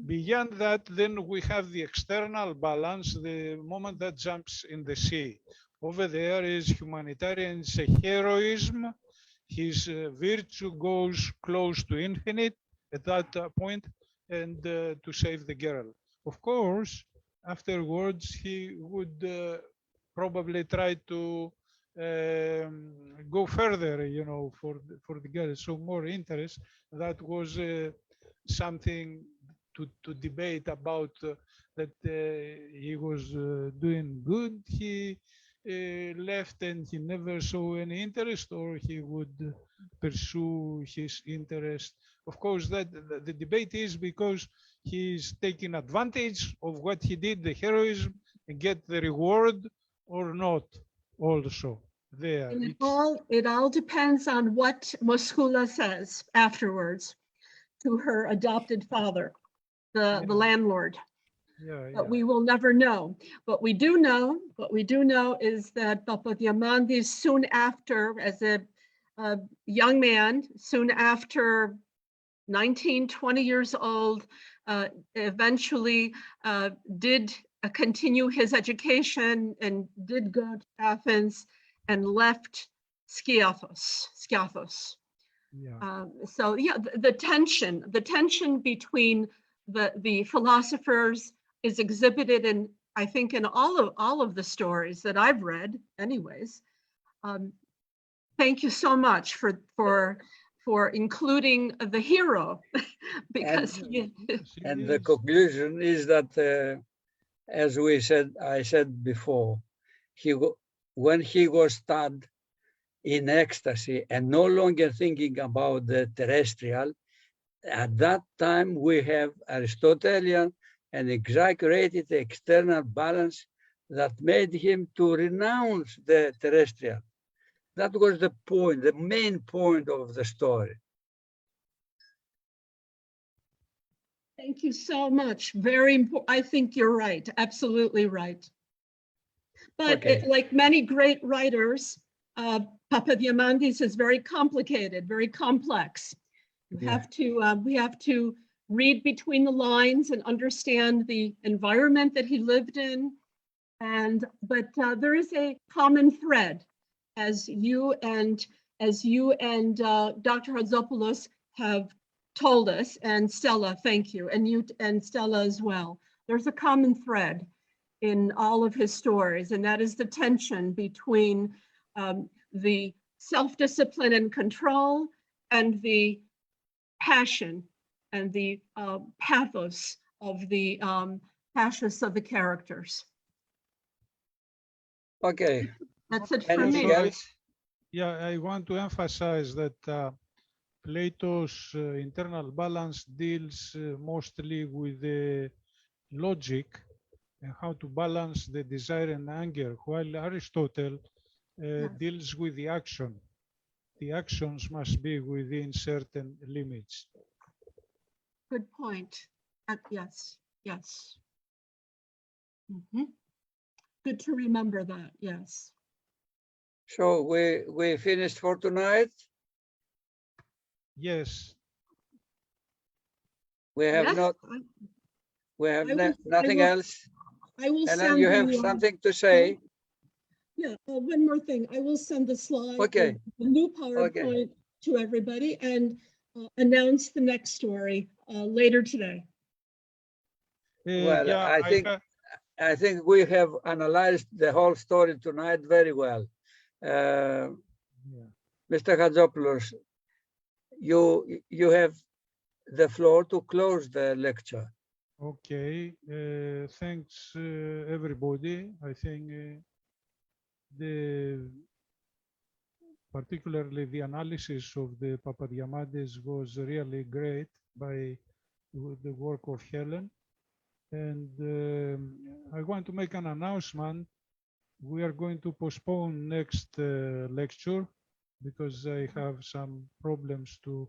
beyond that, then we have the external balance, the moment that jumps in the sea. Over there is humanitarian, it's a heroism. His virtue goes close to infinite at that point, and to save the girl. Of course, afterwards, he would probably try to go further, you know, for the girl. So more interest. That was something to debate about, that he was doing good. He left and he never saw any interest, or he would pursue his interest. Of course, that the debate is because he's taking advantage of what he did, the heroism, and get the reward or not also. There. And it all depends on what Moskula says afterwards to her adopted father, the landlord. But we will never know. What we do know is that Papadiamandis soon after, as a young man, soon after 19, 20 years old, eventually did continue his education and did go to Athens and left Skiathos. So yeah, the tension between the philosophers is exhibited in, I think, in all of the stories that I've read anyways. Thank you so much for including the hero because and the conclusion is that as I said before, when he was stunned in ecstasy and no longer thinking about the terrestrial, at that time we have Aristotelian and exaggerated external balance that made him to renounce the terrestrial. That was the point, the main point of the story. Thank you so much. Very important. I think you're right. Absolutely right. But like many great writers, Papadiamandis is very complicated, very complex. We have to read between the lines and understand the environment that he lived in. But there is a common thread, as you and Dr. Hadzopoulos have told us, and Stella, thank you, and you and Stella as well. There's a common thread in all of his stories, and that is the tension between the self-discipline and control and the passion and the pathos of the characters. Okay. That's it for me. Anything else? Yeah, I want to emphasize that Plato's internal balance deals mostly with the logic and how to balance the desire and anger, while Aristotle deals with the action. The actions must be within certain limits. Good point. Yes, yes. Good to remember that, yes. So we finished for tonight? Yes. We have nothing else. I will Ellen, send you have something to say? Yeah, one more thing. I will send the slide, Okay. the new PowerPoint to everybody and announce the next story later today. Well, yeah, I think we have analyzed the whole story tonight very well. Mr. Hadzopoulos, you have the floor to close the lecture. Okay, thanks everybody. I think particularly the analysis of the Papadiamandis was really great by the work of Helen. And I want to make an announcement. We are going to postpone next lecture because I have some problems to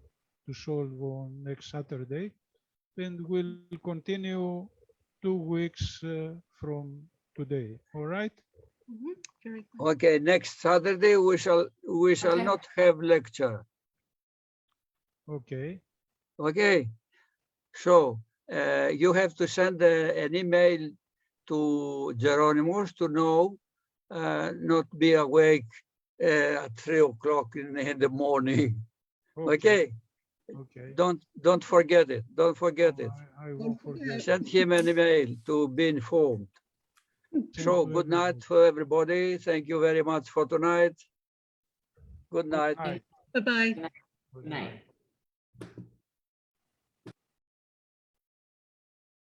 solve on next Saturday. And we'll continue 2 weeks from today. All right? Very good. Okay, next Saturday we shall not have lecture. Okay. Okay. So you have to send an email to Geronimos to know, not be awake at 3 o'clock in the morning. Okay. Okay. Don't forget it. Don't forget it. I won't forget. Send him an email to be informed. So good night for everybody. Thank you very much for tonight. Good night. Bye-bye. Good night.